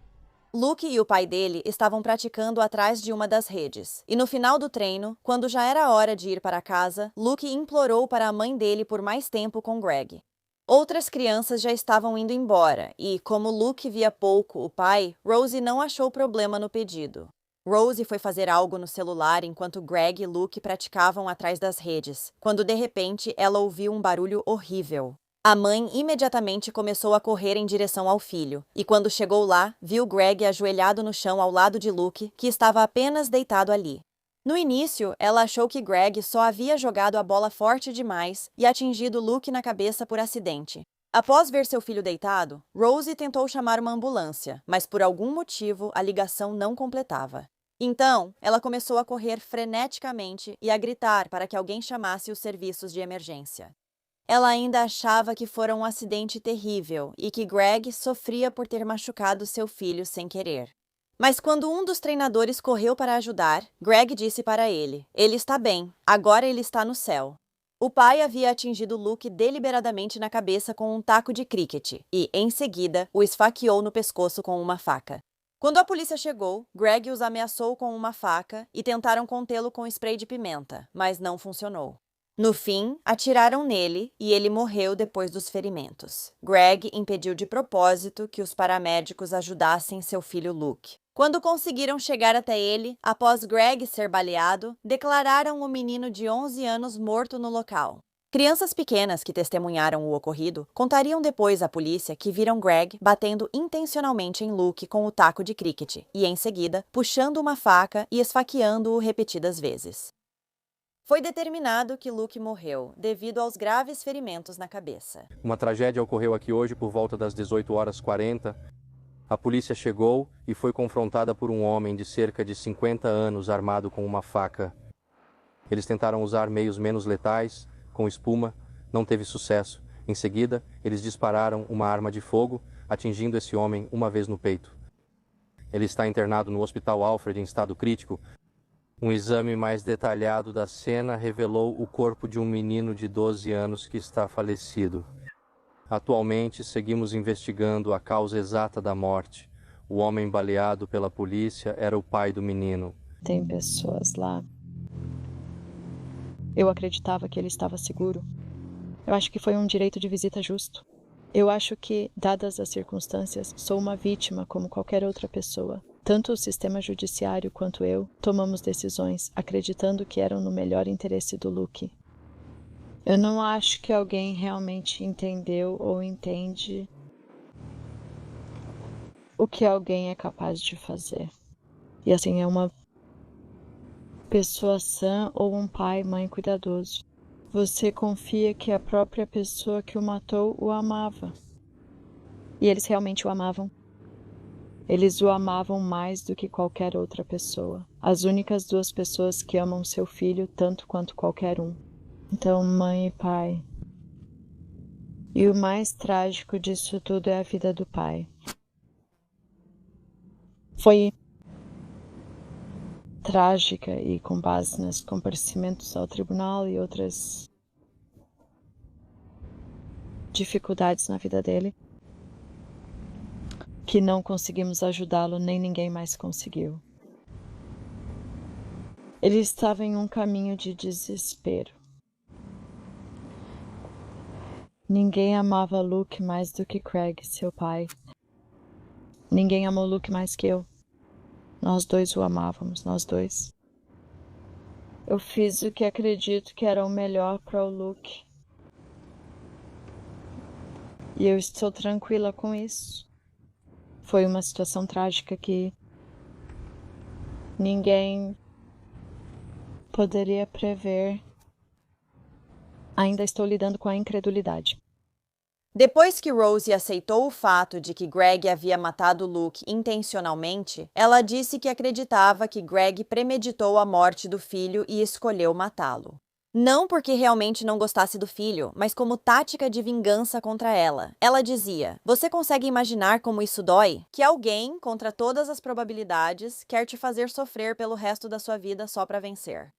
Luke e o pai dele estavam praticando atrás de uma das redes. E no final do treino, quando já era hora de ir para casa, Luke implorou para a mãe dele por mais tempo com Greg. Outras crianças já estavam indo embora e, como Luke via pouco o pai, Rosie não achou problema no pedido. Rosie foi fazer algo no celular enquanto Greg e Luke praticavam atrás das redes, quando de repente ela ouviu um barulho horrível. A mãe imediatamente começou a correr em direção ao filho, e quando chegou lá, viu Greg ajoelhado no chão ao lado de Luke, que estava apenas deitado ali. No início, ela achou que Greg só havia jogado a bola forte demais e atingido Luke na cabeça por acidente. Após ver seu filho deitado, Rosie tentou chamar uma ambulância, mas por algum motivo a ligação não completava. Então, ela começou a correr freneticamente e a gritar para que alguém chamasse os serviços de emergência. Ela ainda achava que fora um acidente terrível e que Greg sofria por ter machucado seu filho sem querer. Mas quando um dos treinadores correu para ajudar, Greg disse para ele: "Ele está bem, agora ele está no céu." O pai havia atingido Luke deliberadamente na cabeça com um taco de cricket e, em seguida, o esfaqueou no pescoço com uma faca. Quando a polícia chegou, Greg os ameaçou com uma faca e tentaram contê-lo com spray de pimenta, mas não funcionou. No fim, atiraram nele e ele morreu depois dos ferimentos. Greg impediu de propósito que os paramédicos ajudassem seu filho Luke. Quando conseguiram chegar até ele, após Greg ser baleado, declararam o menino de 11 anos morto no local. Crianças pequenas que testemunharam o ocorrido contariam depois à polícia que viram Greg batendo intencionalmente em Luke com o taco de cricket e, em seguida, puxando uma faca e esfaqueando-o repetidas vezes. Foi determinado que Luke morreu devido aos graves ferimentos na cabeça.
Uma tragédia ocorreu aqui hoje por volta das 18h40. A polícia chegou e foi confrontada por um homem de cerca de 50 anos armado com uma faca. Eles tentaram usar meios menos letais, com espuma, não teve sucesso. Em seguida, eles dispararam uma arma de fogo, atingindo esse homem uma vez no peito. Ele está internado no Hospital Alfred em estado crítico. Um exame mais detalhado da cena revelou o corpo de um menino de 12 anos que está falecido. Atualmente, seguimos investigando a causa exata da morte. O homem baleado pela polícia era o pai do menino.
Tem pessoas lá. Eu acreditava que ele estava seguro. Eu acho que foi um direito de visita justo. Eu acho que, dadas as circunstâncias, sou uma vítima como qualquer outra pessoa. Tanto o sistema judiciário quanto eu tomamos decisões acreditando que eram no melhor interesse do Luke. Eu não acho que alguém realmente entendeu ou entende o que alguém é capaz de fazer. E assim, é uma pessoa sã ou um pai, mãe cuidadoso. Você confia que a própria pessoa que o matou o amava. E eles realmente o amavam. Eles o amavam mais do que qualquer outra pessoa. As únicas duas pessoas que amam seu filho tanto quanto qualquer um. Então, mãe e pai. E o mais trágico disso tudo é a vida do pai. Foi trágica e com base nos comparecimentos ao tribunal e outras dificuldades na vida dele, que não conseguimos ajudá-lo, nem ninguém mais conseguiu. Ele estava em um caminho de desespero. Ninguém amava Luke mais do que Craig, seu pai. Ninguém amou Luke mais que eu. Nós dois o amávamos, nós dois. Eu fiz o que acredito que era o melhor para o Luke. E eu estou tranquila com isso. Foi uma situação trágica que ninguém poderia prever. Ainda estou lidando com a incredulidade.
Depois que Rosie aceitou o fato de que Greg havia matado Luke intencionalmente, ela disse que acreditava que Greg premeditou a morte do filho e escolheu matá-lo. Não porque realmente não gostasse do filho, mas como tática de vingança contra ela. Ela dizia: "Você consegue imaginar como isso dói? Que alguém, contra todas as probabilidades, quer te fazer sofrer pelo resto da sua vida só para vencer."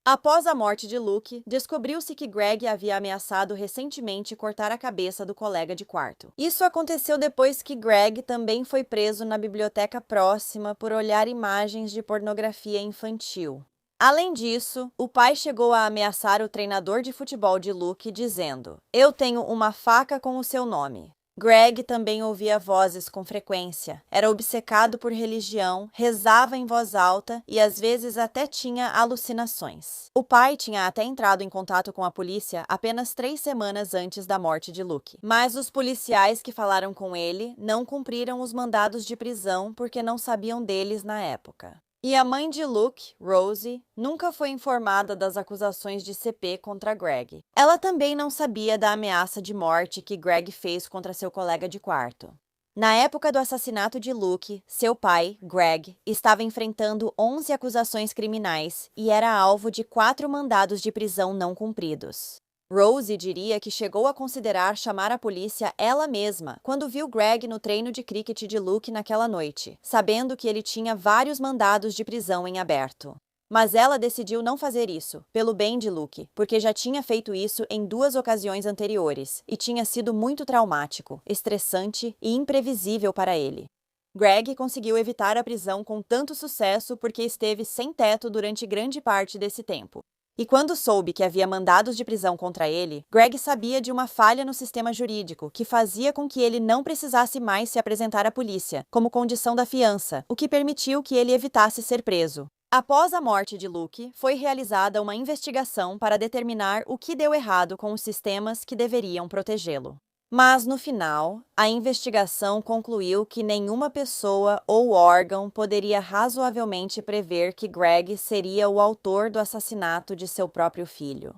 Após a morte de Luke, descobriu-se que Greg havia ameaçado recentemente cortar a cabeça do colega de quarto. Isso aconteceu depois que Greg também foi preso na biblioteca próxima por olhar imagens de pornografia infantil. Além disso, o pai chegou a ameaçar o treinador de futebol de Luke, dizendo: "Eu tenho uma faca com o seu nome." Greg também ouvia vozes com frequência, era obcecado por religião, rezava em voz alta e às vezes até tinha alucinações. O pai tinha até entrado em contato com a polícia apenas 3 semanas antes da morte de Luke. Mas os policiais que falaram com ele não cumpriram os mandados de prisão porque não sabiam deles na época. E a mãe de Luke, Rosie, nunca foi informada das acusações de CP contra Greg. Ela também não sabia da ameaça de morte que Greg fez contra seu colega de quarto. Na época do assassinato de Luke, seu pai, Greg, estava enfrentando 11 acusações criminais e era alvo de 4 mandados de prisão não cumpridos. Rosie diria que chegou a considerar chamar a polícia ela mesma quando viu Greg no treino de cricket de Luke naquela noite, sabendo que ele tinha vários mandados de prisão em aberto. Mas ela decidiu não fazer isso, pelo bem de Luke, porque já tinha feito isso em 2 ocasiões anteriores e tinha sido muito traumático, estressante e imprevisível para ele. Greg conseguiu evitar a prisão com tanto sucesso porque esteve sem teto durante grande parte desse tempo. E quando soube que havia mandados de prisão contra ele, Greg sabia de uma falha no sistema jurídico que fazia com que ele não precisasse mais se apresentar à polícia, como condição da fiança, o que permitiu que ele evitasse ser preso. Após a morte de Luke, foi realizada uma investigação para determinar o que deu errado com os sistemas que deveriam protegê-lo. Mas, no final, a investigação concluiu que nenhuma pessoa ou órgão poderia razoavelmente prever que Greg seria o autor do assassinato de seu próprio filho.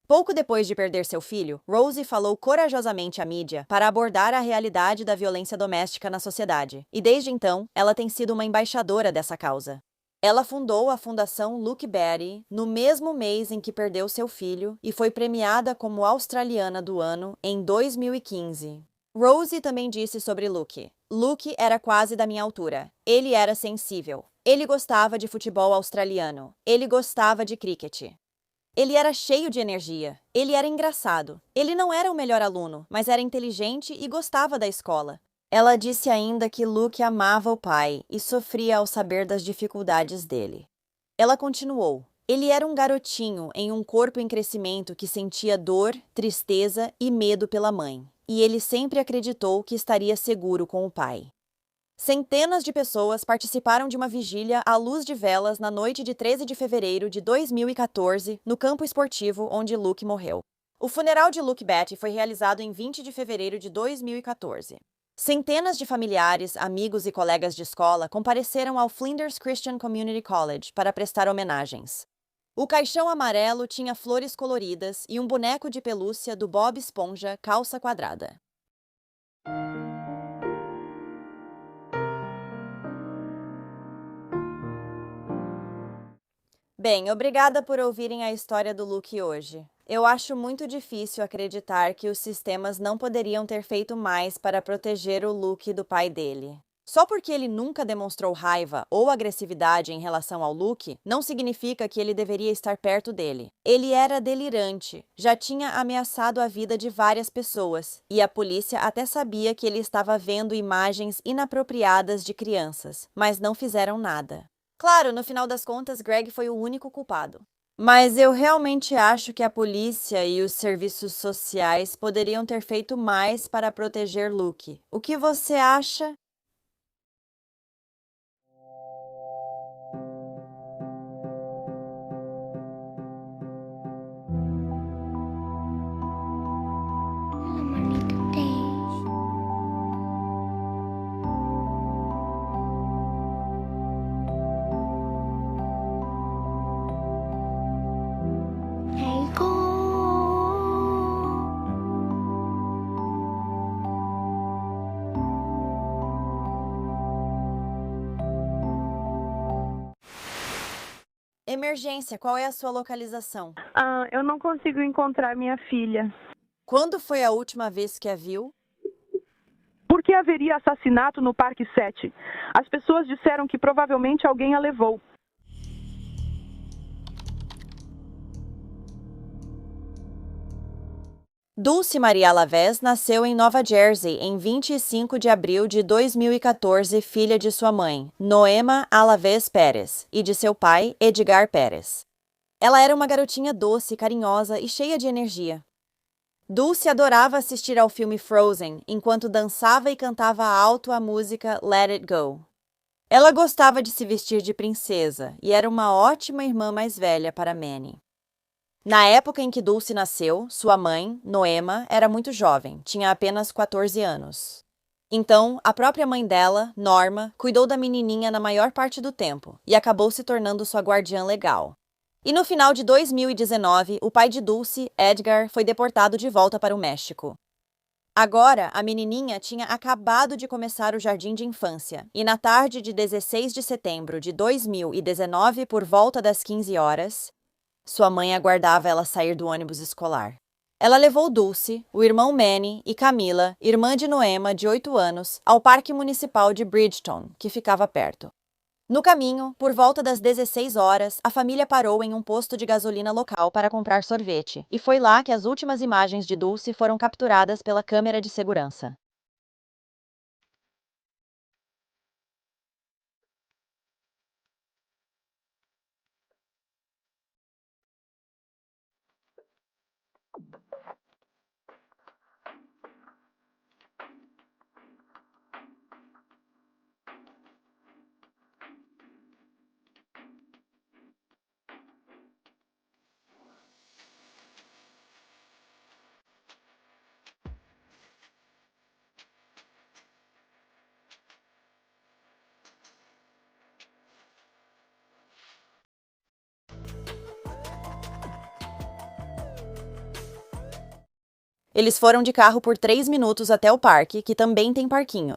Pouco depois de perder seu filho, Rosie falou corajosamente à mídia para abordar a realidade da violência doméstica na sociedade, e desde então, ela tem sido uma embaixadora dessa causa. Ela fundou a Fundação Luke Batty no mesmo mês em que perdeu seu filho e foi premiada como Australiana do Ano em 2015. Rosie também disse sobre Luke: "Luke era quase da minha altura. Ele era sensível. Ele gostava de futebol australiano. Ele gostava de cricket. Ele era cheio de energia. Ele era engraçado. Ele não era o melhor aluno, mas era inteligente e gostava da escola." Ela disse ainda que Luke amava o pai e sofria ao saber das dificuldades dele. Ela continuou: "Ele era um garotinho em um corpo em crescimento que sentia dor, tristeza e medo pela mãe, e ele sempre acreditou que estaria seguro com o pai." Centenas de pessoas participaram de uma vigília à luz de velas na noite de 13 de fevereiro de 2014, no campo esportivo onde Luke morreu. O funeral de Luke Batty foi realizado em 20 de fevereiro de 2014. Centenas de familiares, amigos e colegas de escola compareceram ao Flinders Christian Community College para prestar homenagens. O caixão amarelo tinha flores coloridas e um boneco de pelúcia do Bob Esponja calça quadrada. Bem, obrigada por ouvirem a história do Luke hoje. Eu acho muito difícil acreditar que os sistemas não poderiam ter feito mais para proteger o Luke do pai dele. Só porque ele nunca demonstrou raiva ou agressividade em relação ao Luke, não significa que ele deveria estar perto dele. Ele era delirante, já tinha ameaçado a vida de várias pessoas, e a polícia até sabia que ele estava vendo imagens inapropriadas de crianças, mas não fizeram nada. Claro, no final das contas, Greg foi o único culpado. Mas eu realmente acho que a polícia e os serviços sociais poderiam ter feito mais para proteger Luke. O que você acha? Emergência, qual é a sua localização?
Eu não consigo encontrar minha filha.
Quando foi a última vez que a viu?
Por que haveria assassinato no Parque 7? As pessoas disseram que provavelmente alguém a levou.
Dulce Maria Alavés nasceu em Nova Jersey em 25 de abril de 2014, filha de sua mãe, Noema Alavés Pérez, e de seu pai, Edgar Pérez. Ela era uma garotinha doce, carinhosa e cheia de energia. Dulce adorava assistir ao filme Frozen, enquanto dançava e cantava alto a música Let It Go. Ela gostava de se vestir de princesa e era uma ótima irmã mais velha para Manny. Na época em que Dulce nasceu, sua mãe, Noema, era muito jovem, tinha apenas 14 anos. Então, a própria mãe dela, Norma, cuidou da menininha na maior parte do tempo e acabou se tornando sua guardiã legal. E no final de 2019, o pai de Dulce, Edgar, foi deportado de volta para o México. Agora, a menininha tinha acabado de começar o jardim de infância e na tarde de 16 de setembro de 2019, por volta das 15 horas, sua mãe aguardava ela sair do ônibus escolar. Ela levou Dulce, o irmão Manny e Camila, irmã de Noema, de 8 anos, ao Parque Municipal de Bridgeton, que ficava perto. No caminho, por volta das 16 horas, a família parou em um posto de gasolina local para comprar sorvete, e foi lá que as últimas imagens de Dulce foram capturadas pela câmera de segurança. Eles foram de carro por 3 minutos até o parque, que também tem parquinho.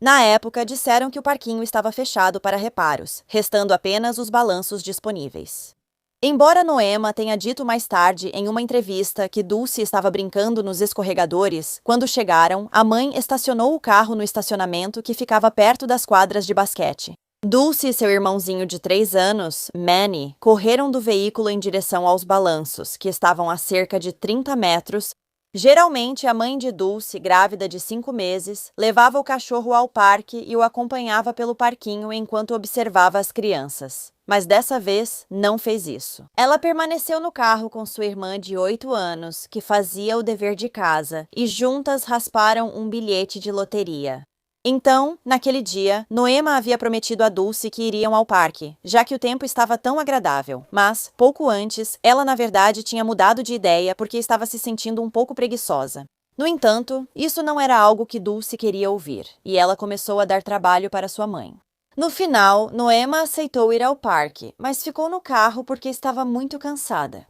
Na época, disseram que o parquinho estava fechado para reparos, restando apenas os balanços disponíveis. Embora Noema tenha dito mais tarde em uma entrevista que Dulce estava brincando nos escorregadores, quando chegaram, a mãe estacionou o carro no estacionamento que ficava perto das quadras de basquete. Dulce e seu irmãozinho de 3 anos, Manny, correram do veículo em direção aos balanços, que estavam a cerca de 30 metros. Geralmente, a mãe de Dulce, grávida de 5 meses, levava o cachorro ao parque e o acompanhava pelo parquinho enquanto observava as crianças. Mas dessa vez, não fez isso. Ela permaneceu no carro com sua irmã de 8 anos, que fazia o dever de casa, e juntas rasparam um bilhete de loteria. Então, naquele dia, Noema havia prometido a Dulce que iriam ao parque, já que o tempo estava tão agradável. Mas, pouco antes, ela na verdade tinha mudado de ideia porque estava se sentindo um pouco preguiçosa. No entanto, isso não era algo que Dulce queria ouvir, e ela começou a dar trabalho para sua mãe. No final, Noema aceitou ir ao parque, mas ficou no carro porque estava muito cansada.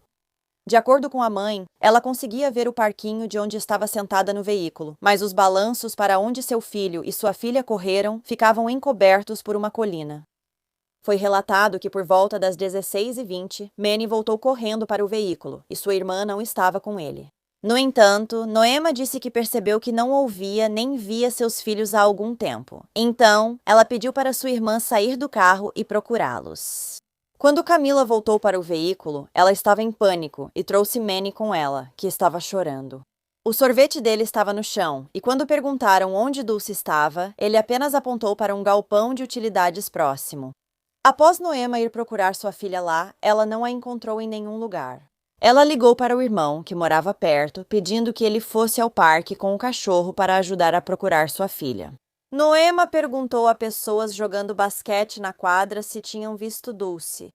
De acordo com a mãe, ela conseguia ver o parquinho de onde estava sentada no veículo, mas os balanços para onde seu filho e sua filha correram ficavam encobertos por uma colina. Foi relatado que por volta das 16h20, Manny voltou correndo para o veículo e sua irmã não estava com ele. No entanto, Noema disse que percebeu que não ouvia nem via seus filhos há algum tempo. Então, ela pediu para sua irmã sair do carro e procurá-los. Quando Camila voltou para o veículo, ela estava em pânico e trouxe Manny com ela, que estava chorando. O sorvete dele estava no chão, e quando perguntaram onde Dulce estava, ele apenas apontou para um galpão de utilidades próximo. Após Noema ir procurar sua filha lá, ela não a encontrou em nenhum lugar. Ela ligou para o irmão, que morava perto, pedindo que ele fosse ao parque com o cachorro para ajudar a procurar sua filha. Noema perguntou a pessoas jogando basquete na quadra se tinham visto Dulce.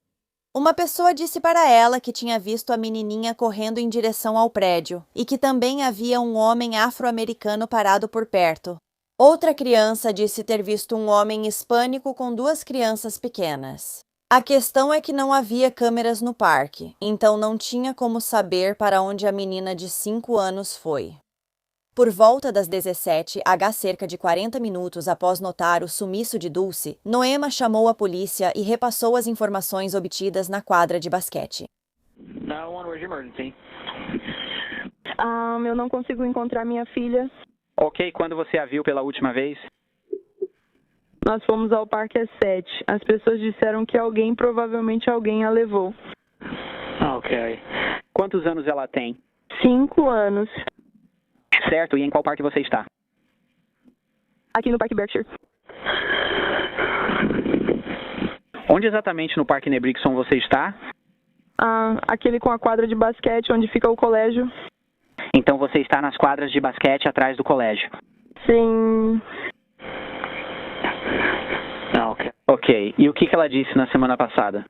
Uma pessoa disse para ela que tinha visto a menininha correndo em direção ao prédio e que também havia um homem afro-americano parado por perto. Outra criança disse ter visto um homem hispânico com 2 crianças pequenas. A questão é que não havia câmeras no parque, então não tinha como saber para onde a menina de 5 anos foi. Por volta das 17h, cerca de 40 minutos após notar o sumiço de Dulce, Noema chamou a polícia e repassou as informações obtidas na quadra de basquete.
Eu não consigo encontrar minha filha.
Ok, quando você a viu pela última vez?
Nós fomos ao parque às 7. As pessoas disseram que provavelmente alguém a levou.
Ok. Quantos anos ela tem?
5 anos.
Certo, e em qual parque você está?
Aqui no Parque Berkshire.
Onde exatamente no Parque Nebrixon você está?
Aquele com a quadra de basquete, onde fica o colégio.
Então você está nas quadras de basquete atrás do colégio?
Sim.
Ok. E o que ela disse na semana passada?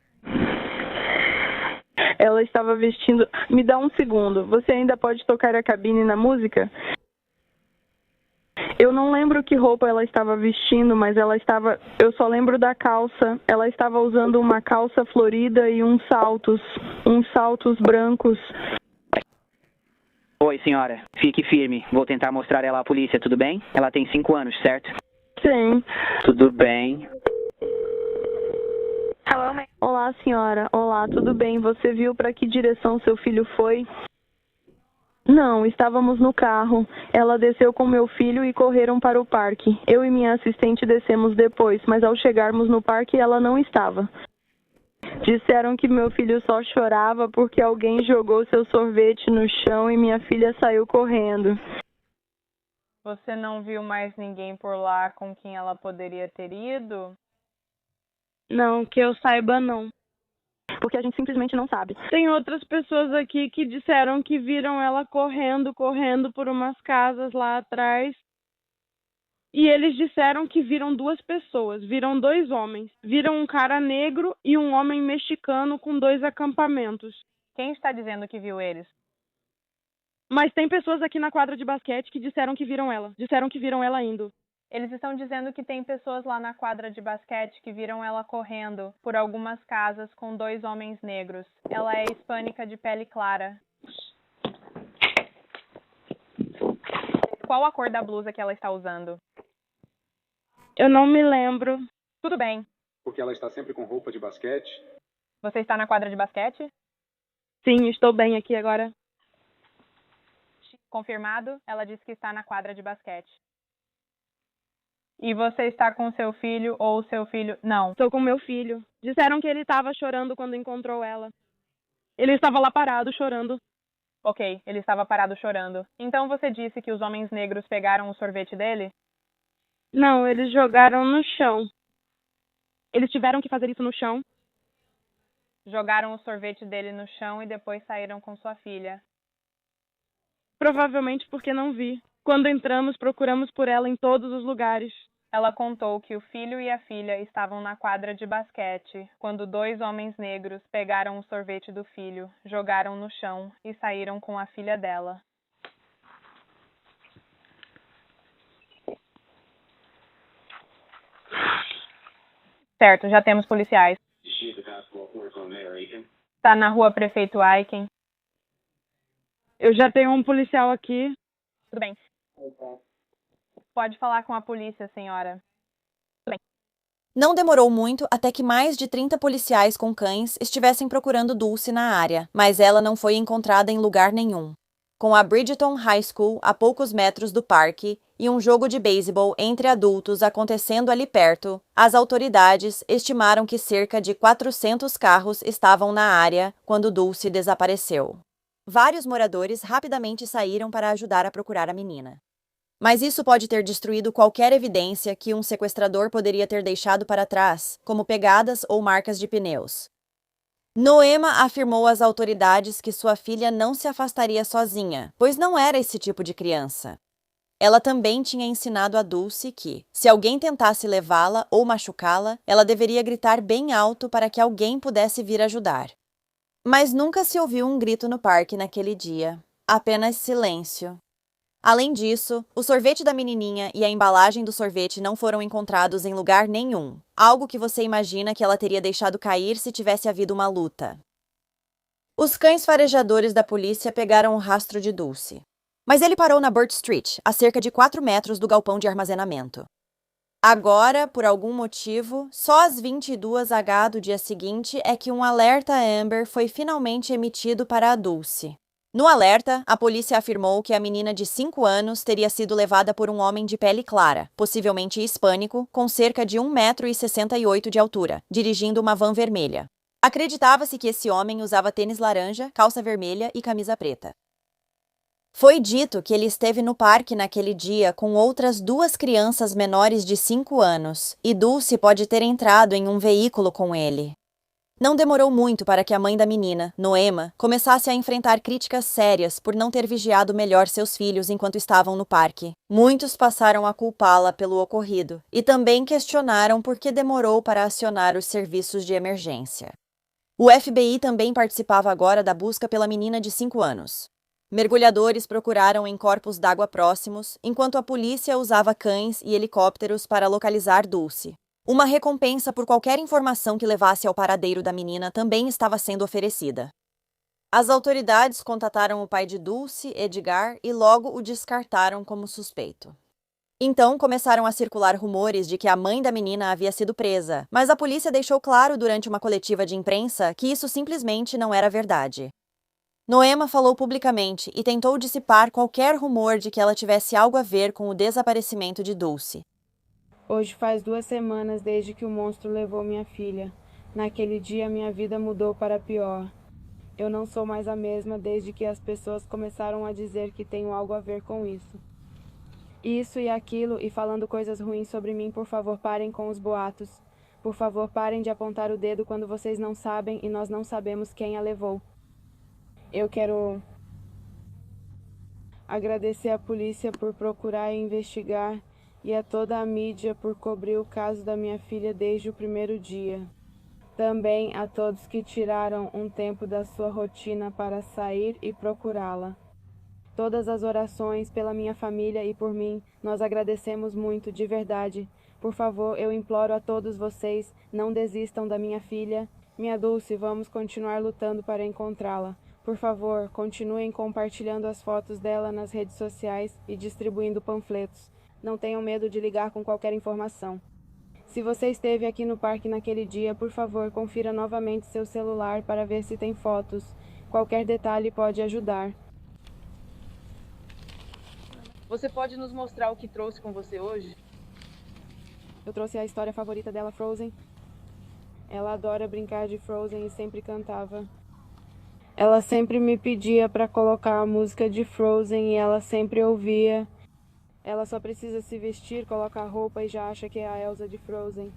Ela estava vestindo... Me dá um segundo. Você ainda pode tocar a cabine na música? Eu não lembro que roupa ela estava vestindo, mas ela estava... Eu só lembro da calça. Ela estava usando uma calça florida e uns saltos brancos.
Oi, senhora. Fique firme. Vou tentar mostrar ela à polícia, tudo bem? Ela tem 5 anos, certo?
Sim.
Tudo bem.
Olá, senhora. Olá, tudo bem? Você viu para que direção seu filho foi? Não, estávamos no carro. Ela desceu com meu filho e correram para o parque. Eu e minha assistente descemos depois, mas ao chegarmos no parque ela não estava. Disseram que meu filho só chorava porque alguém jogou seu sorvete no chão e minha filha saiu correndo.
Você não viu mais ninguém por lá com quem ela poderia ter ido?
Não, que eu saiba não. Porque a gente simplesmente não sabe.
Tem outras pessoas aqui que disseram que viram ela correndo por umas casas lá atrás. E eles disseram que viram 2 pessoas, viram 2 homens. Viram um cara negro e um homem mexicano com 2 acampamentos. Quem está dizendo que viu eles? Mas tem pessoas aqui na quadra de basquete que disseram que viram ela. Disseram que viram ela indo. Eles estão dizendo que tem pessoas lá na quadra de basquete que viram ela correndo por algumas casas com 2 homens negros. Ela é hispânica de pele clara. Qual a cor da blusa que ela está usando?
Eu não me lembro.
Tudo bem.
Porque ela está sempre com roupa de basquete?
Você está na quadra de basquete?
Sim, estou bem aqui agora.
Confirmado, ela disse que está na quadra de basquete. E você está com seu filho ou seu filho... Não.
Estou com meu filho. Disseram que ele estava chorando quando encontrou ela. Ele estava lá parado, chorando.
Ok, ele estava parado chorando. Então você disse que os homens negros pegaram o sorvete dele?
Não, eles jogaram no chão. Eles tiveram que fazer isso no chão?
Jogaram o sorvete dele no chão e depois saíram com sua filha.
Provavelmente porque não vi. Quando entramos, procuramos por ela em todos os lugares.
Ela contou que o filho e a filha estavam na quadra de basquete quando 2 homens negros pegaram o sorvete do filho, jogaram no chão e saíram com a filha dela. Certo, já temos policiais. Está na rua Prefeito Aiken.
Eu já tenho um policial aqui.
Tudo bem. Pode falar com a polícia, senhora. Tudo bem.
Não demorou muito até que mais de 30 policiais com cães estivessem procurando Dulce na área, mas ela não foi encontrada em lugar nenhum. Com a Bridgeton High School a poucos metros do parque e um jogo de beisebol entre adultos acontecendo ali perto, as autoridades estimaram que cerca de 400 carros estavam na área quando Dulce desapareceu. Vários moradores rapidamente saíram para ajudar a procurar a menina. Mas isso pode ter destruído qualquer evidência que um sequestrador poderia ter deixado para trás, como pegadas ou marcas de pneus. Noema afirmou às autoridades que sua filha não se afastaria sozinha, pois não era esse tipo de criança. Ela também tinha ensinado a Dulce que, se alguém tentasse levá-la ou machucá-la, ela deveria gritar bem alto para que alguém pudesse vir ajudar. Mas nunca se ouviu um grito no parque naquele dia, apenas silêncio. Além disso, o sorvete da menininha e a embalagem do sorvete não foram encontrados em lugar nenhum, algo que você imagina que ela teria deixado cair se tivesse havido uma luta. Os cães farejadores da polícia pegaram o rastro de Dulce. Mas ele parou na Birch Street, a cerca de 4 metros do galpão de armazenamento. Agora, por algum motivo, só às 22h do dia seguinte é que um alerta Amber foi finalmente emitido para a Dulce. No alerta, a polícia afirmou que a menina de 5 anos teria sido levada por um homem de pele clara, possivelmente hispânico, com cerca de 1,68 m de altura, dirigindo uma van vermelha. Acreditava-se que esse homem usava tênis laranja, calça vermelha e camisa preta. Foi dito que ele esteve no parque naquele dia com outras 2 crianças menores de 5 anos, e Dulce pode ter entrado em um veículo com ele. Não demorou muito para que a mãe da menina, Noema, começasse a enfrentar críticas sérias por não ter vigiado melhor seus filhos enquanto estavam no parque. Muitos passaram a culpá-la pelo ocorrido e também questionaram por que demorou para acionar os serviços de emergência. O FBI também participava agora da busca pela menina de 5 anos. Mergulhadores procuraram em corpos d'água próximos, enquanto a polícia usava cães e helicópteros para localizar Dulce. Uma recompensa por qualquer informação que levasse ao paradeiro da menina também estava sendo oferecida. As autoridades contataram o pai de Dulce, Edgar, e logo o descartaram como suspeito. Então começaram a circular rumores de que a mãe da menina havia sido presa, mas a polícia deixou claro durante uma coletiva de imprensa que isso simplesmente não era verdade. Noema falou publicamente e tentou dissipar qualquer rumor de que ela tivesse algo a ver com o desaparecimento de Dulce.
Hoje faz 2 semanas desde que o monstro levou minha filha. Naquele dia minha vida mudou para pior. Eu não sou mais a mesma desde que as pessoas começaram a dizer que tenho algo a ver com isso. Isso e aquilo e falando coisas ruins sobre mim, por favor parem com os boatos. Por favor parem de apontar o dedo quando vocês não sabem e nós não sabemos quem a levou. Eu quero agradecer à polícia por procurar e investigar e a toda a mídia por cobrir o caso da minha filha desde o primeiro dia. Também a todos que tiraram um tempo da sua rotina para sair e procurá-la. Todas as orações pela minha família e por mim, nós agradecemos muito, de verdade. Por favor, eu imploro a todos vocês, não desistam da minha filha. Minha Dulce, vamos continuar lutando para encontrá-la. Por favor, continuem compartilhando as fotos dela nas redes sociais e distribuindo panfletos. Não tenham medo de ligar com qualquer informação. Se você esteve aqui no parque naquele dia, por favor, confira novamente seu celular para ver se tem fotos. Qualquer detalhe pode ajudar.
Você pode nos mostrar o que trouxe com você hoje?
Eu trouxe a história favorita dela, Frozen. Ela adora brincar de Frozen e sempre cantava. Ela sempre me pedia para colocar a música de Frozen e ela sempre ouvia. Ela só precisa se vestir, coloca a roupa e já acha que é a Elsa de Frozen.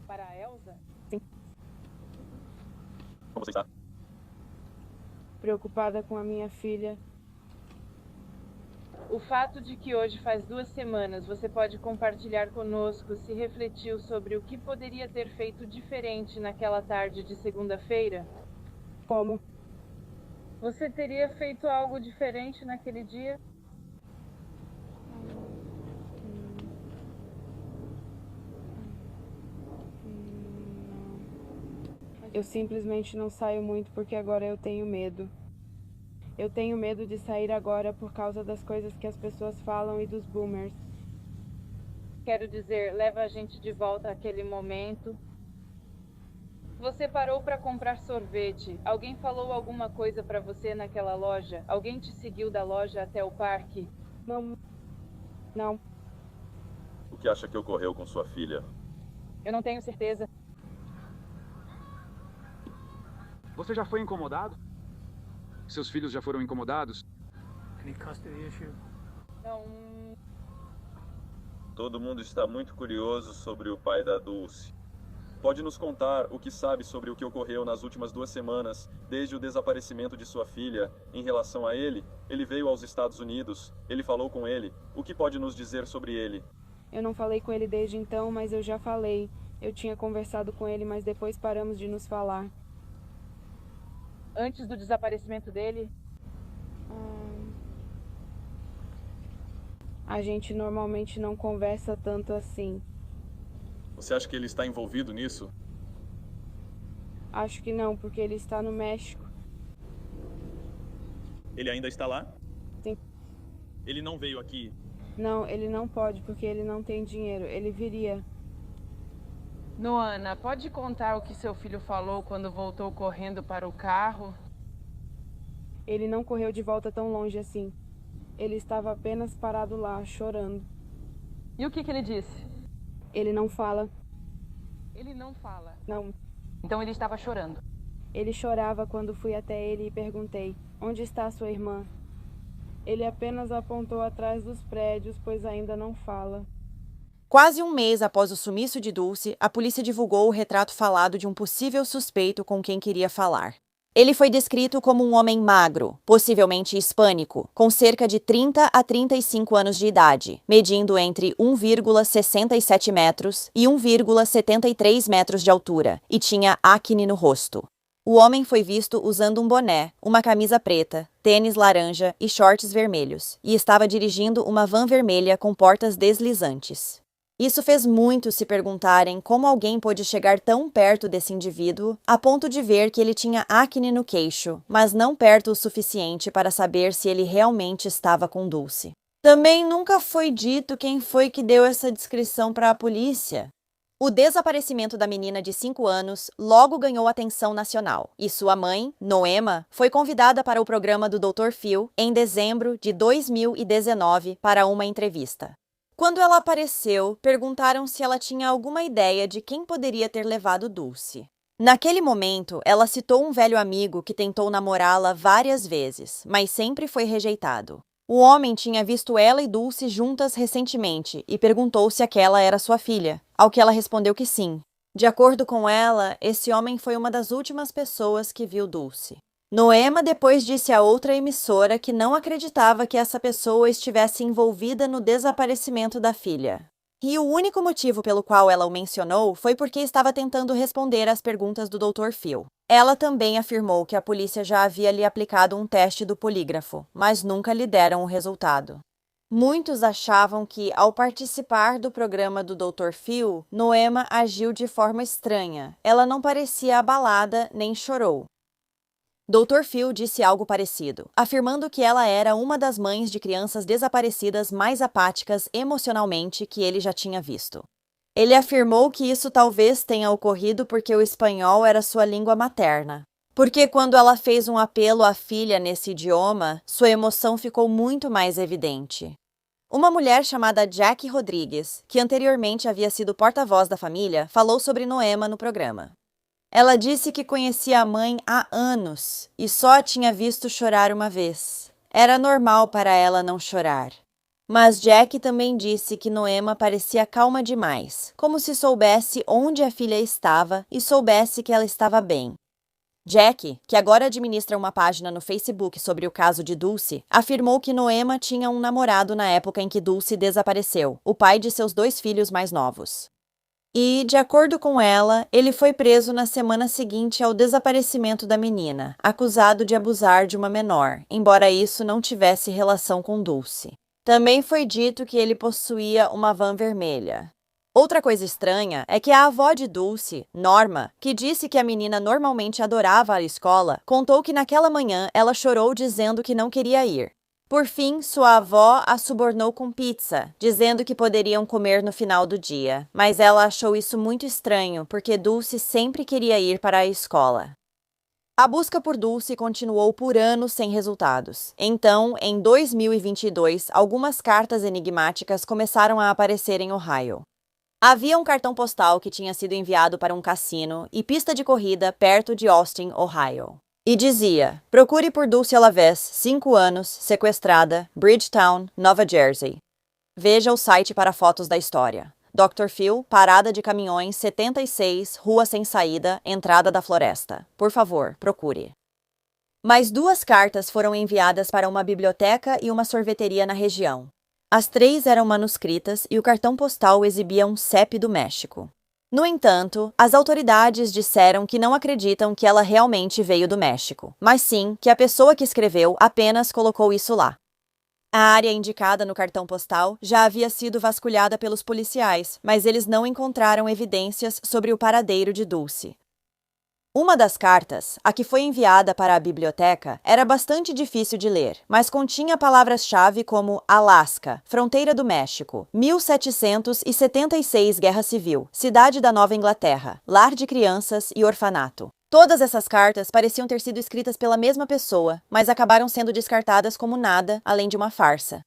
Para a Elsa?
Sim.
Como você está?
Preocupada com a minha filha.
O fato de que hoje faz 2 semanas você pode compartilhar conosco se refletiu sobre o que poderia ter feito diferente naquela tarde de segunda-feira?
Como?
Você teria feito algo diferente naquele dia?
Eu simplesmente não saio muito porque agora eu tenho medo. Eu tenho medo de sair agora por causa das coisas que as pessoas falam e dos boomers.
Quero dizer, leva a gente de volta àquele momento. Você parou para comprar sorvete. Alguém falou alguma coisa para você naquela loja? Alguém te seguiu da loja até o parque?
Não. Não.
O que acha que ocorreu com sua filha?
Eu não tenho certeza.
Você já foi incomodado? Seus filhos já foram incomodados?
Não.
Todo mundo está muito curioso sobre o pai da Dulce. Pode nos contar o que sabe sobre o que ocorreu nas últimas 2 semanas, desde o desaparecimento de sua filha, em relação a ele? Ele veio aos Estados Unidos, ele falou com ele. O que pode nos dizer sobre ele?
Eu não falei com ele desde então, mas eu já falei. Eu tinha conversado com ele, mas depois paramos de nos falar.
Antes do desaparecimento dele?
A gente normalmente não conversa tanto assim.
Você acha que ele está envolvido nisso?
Acho que não, porque ele está no México.
Ele ainda está lá?
Sim.
Ele não veio aqui?
Não, ele não pode porque ele não tem dinheiro. Ele viria.
Noana, pode contar o que seu filho falou quando voltou correndo para o carro?
Ele não correu de volta tão longe assim. Ele estava apenas parado lá, chorando.
E o que ele disse?
Ele não fala.
Ele não fala?
Não.
Então ele estava chorando.
Ele chorava quando fui até ele e perguntei: onde está sua irmã? Ele apenas apontou atrás dos prédios, pois ainda não fala.
Quase um mês após o sumiço de Dulce, a polícia divulgou o retrato falado de um possível suspeito com quem queria falar. Ele foi descrito como um homem magro, possivelmente hispânico, com cerca de 30 a 35 anos de idade, medindo entre 1,67 metros e 1,73 metros de altura, e tinha acne no rosto. O homem foi visto usando um boné, uma camisa preta, tênis laranja e shorts vermelhos, e estava dirigindo uma van vermelha com portas deslizantes. Isso fez muitos se perguntarem como alguém pôde chegar tão perto desse indivíduo a ponto de ver que ele tinha acne no queixo, mas não perto o suficiente para saber se ele realmente estava com Dulce. Também nunca foi dito quem foi que deu essa descrição para a polícia. O desaparecimento da menina de 5 anos logo ganhou atenção nacional, e sua mãe, Noema, foi convidada para o programa do Dr. Phil em dezembro de 2019 para uma entrevista. Quando ela apareceu, perguntaram se ela tinha alguma ideia de quem poderia ter levado Dulce. Naquele momento, ela citou um velho amigo que tentou namorá-la várias vezes, mas sempre foi rejeitado. O homem tinha visto ela e Dulce juntas recentemente e perguntou se aquela era sua filha, ao que ela respondeu que sim. De acordo com ela, esse homem foi uma das últimas pessoas que viu Dulce. Noema depois disse a outra emissora que não acreditava que essa pessoa estivesse envolvida no desaparecimento da filha. E o único motivo pelo qual ela o mencionou foi porque estava tentando responder às perguntas do Dr. Phil. Ela também afirmou que a polícia já havia lhe aplicado um teste do polígrafo, mas nunca lhe deram o resultado. Muitos achavam que, ao participar do programa do Dr. Phil, Noema agiu de forma estranha. Ela não parecia abalada nem chorou. Dr. Phil disse algo parecido, afirmando que ela era uma das mães de crianças desaparecidas mais apáticas emocionalmente que ele já tinha visto. Ele afirmou que isso talvez tenha ocorrido porque o espanhol era sua língua materna. Porque quando ela fez um apelo à filha nesse idioma, sua emoção ficou muito mais evidente. Uma mulher chamada Jackie Rodrigues, que anteriormente havia sido porta-voz da família, falou sobre Noema no programa. Ela disse que conhecia a mãe há anos e só a tinha visto chorar uma vez. Era normal para ela não chorar. Mas Jack também disse que Noema parecia calma demais, como se soubesse onde a filha estava e soubesse que ela estava bem. Jack, que agora administra uma página no Facebook sobre o caso de Dulce, afirmou que Noema tinha um namorado na época em que Dulce desapareceu, o pai de seus 2 filhos mais novos. E, de acordo com ela, ele foi preso na semana seguinte ao desaparecimento da menina, acusado de abusar de uma menor, embora isso não tivesse relação com Dulce. Também foi dito que ele possuía uma van vermelha. Outra coisa estranha é que a avó de Dulce, Norma, que disse que a menina normalmente adorava a escola, contou que naquela manhã ela chorou dizendo que não queria ir. Por fim, sua avó a subornou com pizza, dizendo que poderiam comer no final do dia, mas ela achou isso muito estranho porque Dulce sempre queria ir para a escola. A busca por Dulce continuou por anos sem resultados. Então, em 2022, algumas cartas enigmáticas começaram a aparecer em Ohio. Havia um cartão postal que tinha sido enviado para um cassino e pista de corrida perto de Austin, Ohio. E dizia: procure por Dulce Alaves, 5 anos, sequestrada, Bridgetown, Nova Jersey. Veja o site para fotos da história. Dr. Phil, parada de caminhões 76, rua sem saída, entrada da floresta. Por favor, procure. Mais 2 cartas foram enviadas para uma biblioteca e uma sorveteria na região. As 3 eram manuscritas e o cartão postal exibia um CEP do México. No entanto, as autoridades disseram que não acreditam que ela realmente veio do México, mas sim que a pessoa que escreveu apenas colocou isso lá. A área indicada no cartão postal já havia sido vasculhada pelos policiais, mas eles não encontraram evidências sobre o paradeiro de Dulce. Uma das cartas, a que foi enviada para a biblioteca, era bastante difícil de ler, mas continha palavras-chave como Alasca, fronteira do México, 1776 Guerra Civil, cidade da Nova Inglaterra, lar de crianças e orfanato. Todas essas cartas pareciam ter sido escritas pela mesma pessoa, mas acabaram sendo descartadas como nada além de uma farsa.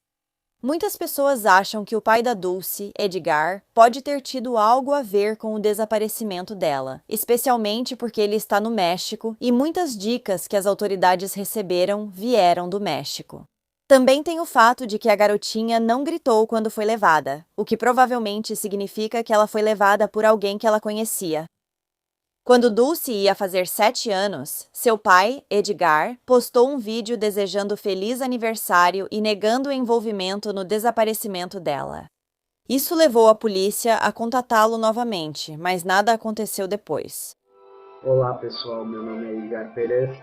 Muitas pessoas acham que o pai da Dulce, Edgar, pode ter tido algo a ver com o desaparecimento dela, especialmente porque ele está no México e muitas dicas que as autoridades receberam vieram do México. Também tem o fato de que a garotinha não gritou quando foi levada, o que provavelmente significa que ela foi levada por alguém que ela conhecia. Quando Dulce ia fazer 7 anos, seu pai, Edgar, postou um vídeo desejando feliz aniversário e negando o envolvimento no desaparecimento dela. Isso levou a polícia a contatá-lo novamente, mas nada aconteceu depois.
Olá pessoal, meu nome é Edgar Pérez.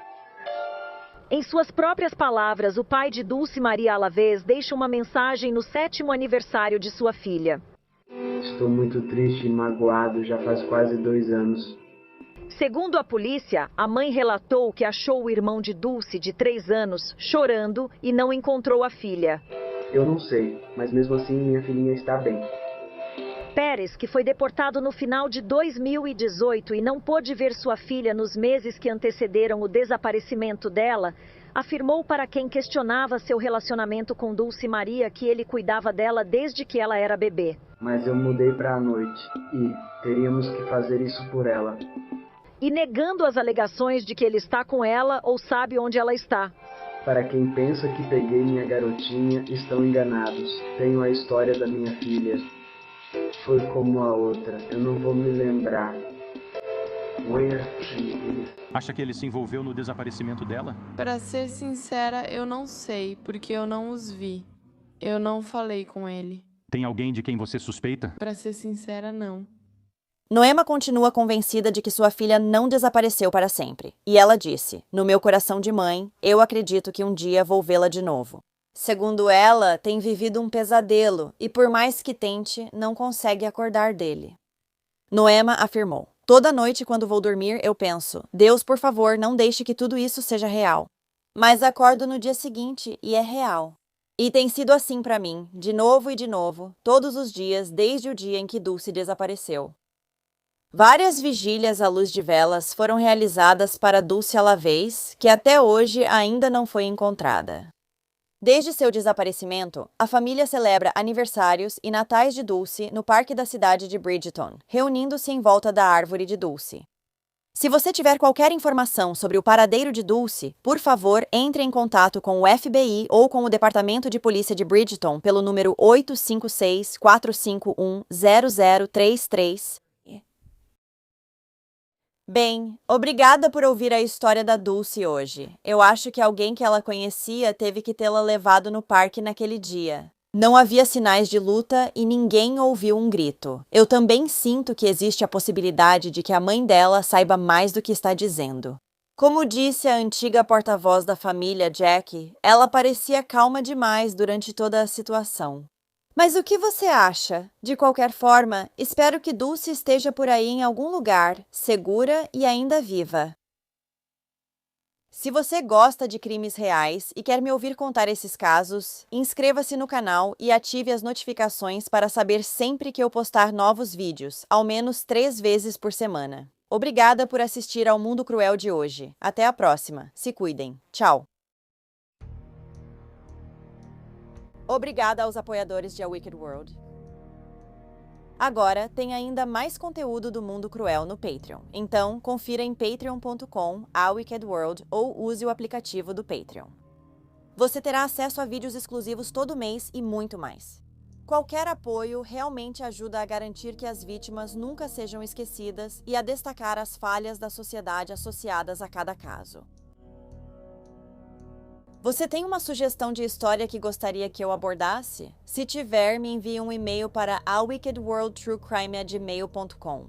Em suas próprias palavras, o pai de Dulce Maria Alavés deixa uma mensagem no 7º aniversário de sua filha.
Estou muito triste e magoado, já faz quase 2 anos.
Segundo a polícia, a mãe relatou que achou o irmão de Dulce, de 3 anos, chorando e não encontrou a filha.
Eu não sei, mas mesmo assim minha filhinha está bem.
Pérez, que foi deportado no final de 2018 e não pôde ver sua filha nos meses que antecederam o desaparecimento dela, afirmou para quem questionava seu relacionamento com Dulce Maria que ele cuidava dela desde que ela era bebê.
Mas eu mudei para a noite e teríamos que fazer isso por ela.
E negando as alegações de que ele está com ela ou sabe onde ela está.
Para quem pensa que peguei minha garotinha, estão enganados. Tenho a história da minha filha. Foi como a outra, eu não vou me lembrar.
Acha que ele se envolveu no desaparecimento dela?
Para ser sincera, eu não sei, porque eu não os vi. Eu não falei com ele.
Tem alguém de quem você suspeita?
Para ser sincera, não.
Noema continua convencida de que sua filha não desapareceu para sempre. E ela disse, no meu coração de mãe, eu acredito que um dia vou vê-la de novo. Segundo ela, tem vivido um pesadelo e por mais que tente, não consegue acordar dele. Noema afirmou, toda noite quando vou dormir eu penso, Deus, por favor, não deixe que tudo isso seja real. Mas acordo no dia seguinte e é real. E tem sido assim para mim, de novo e de novo, todos os dias desde o dia em que Dulce desapareceu. Várias vigílias à luz de velas foram realizadas para Dulce Alavés, que até hoje ainda não foi encontrada. Desde seu desaparecimento, a família celebra aniversários e natais de Dulce no parque da cidade de Bridgeton, reunindo-se em volta da árvore de Dulce. Se você tiver qualquer informação sobre o paradeiro de Dulce, por favor, entre em contato com o FBI ou com o Departamento de Polícia de Bridgeton pelo número 856-451-0033. Bem, obrigada por ouvir a história da Dulce hoje. Eu acho que alguém que ela conhecia teve que tê-la levado no parque naquele dia. Não havia sinais de luta e ninguém ouviu um grito. Eu também sinto que existe a possibilidade de que a mãe dela saiba mais do que está dizendo. Como disse a antiga porta-voz da família, Jackie, ela parecia calma demais durante toda a situação. Mas o que você acha? De qualquer forma, espero que Dulce esteja por aí em algum lugar, segura e ainda viva. Se você gosta de crimes reais e quer me ouvir contar esses casos, inscreva-se no canal e ative as notificações para saber sempre que eu postar novos vídeos, ao menos 3 vezes por semana. Obrigada por assistir ao Mundo Cruel de hoje. Até a próxima. Se cuidem. Tchau. Obrigada aos apoiadores de A Wicked World. Agora tem ainda mais conteúdo do Mundo Cruel no Patreon. Então, confira em patreon.com/awickedworld ou use o aplicativo do Patreon. Você terá acesso a vídeos exclusivos todo mês e muito mais. Qualquer apoio realmente ajuda a garantir que as vítimas nunca sejam esquecidas e a destacar as falhas da sociedade associadas a cada caso. Você tem uma sugestão de história que gostaria que eu abordasse? Se tiver, me envie um e-mail para awickedworldtruecrime@gmail.com.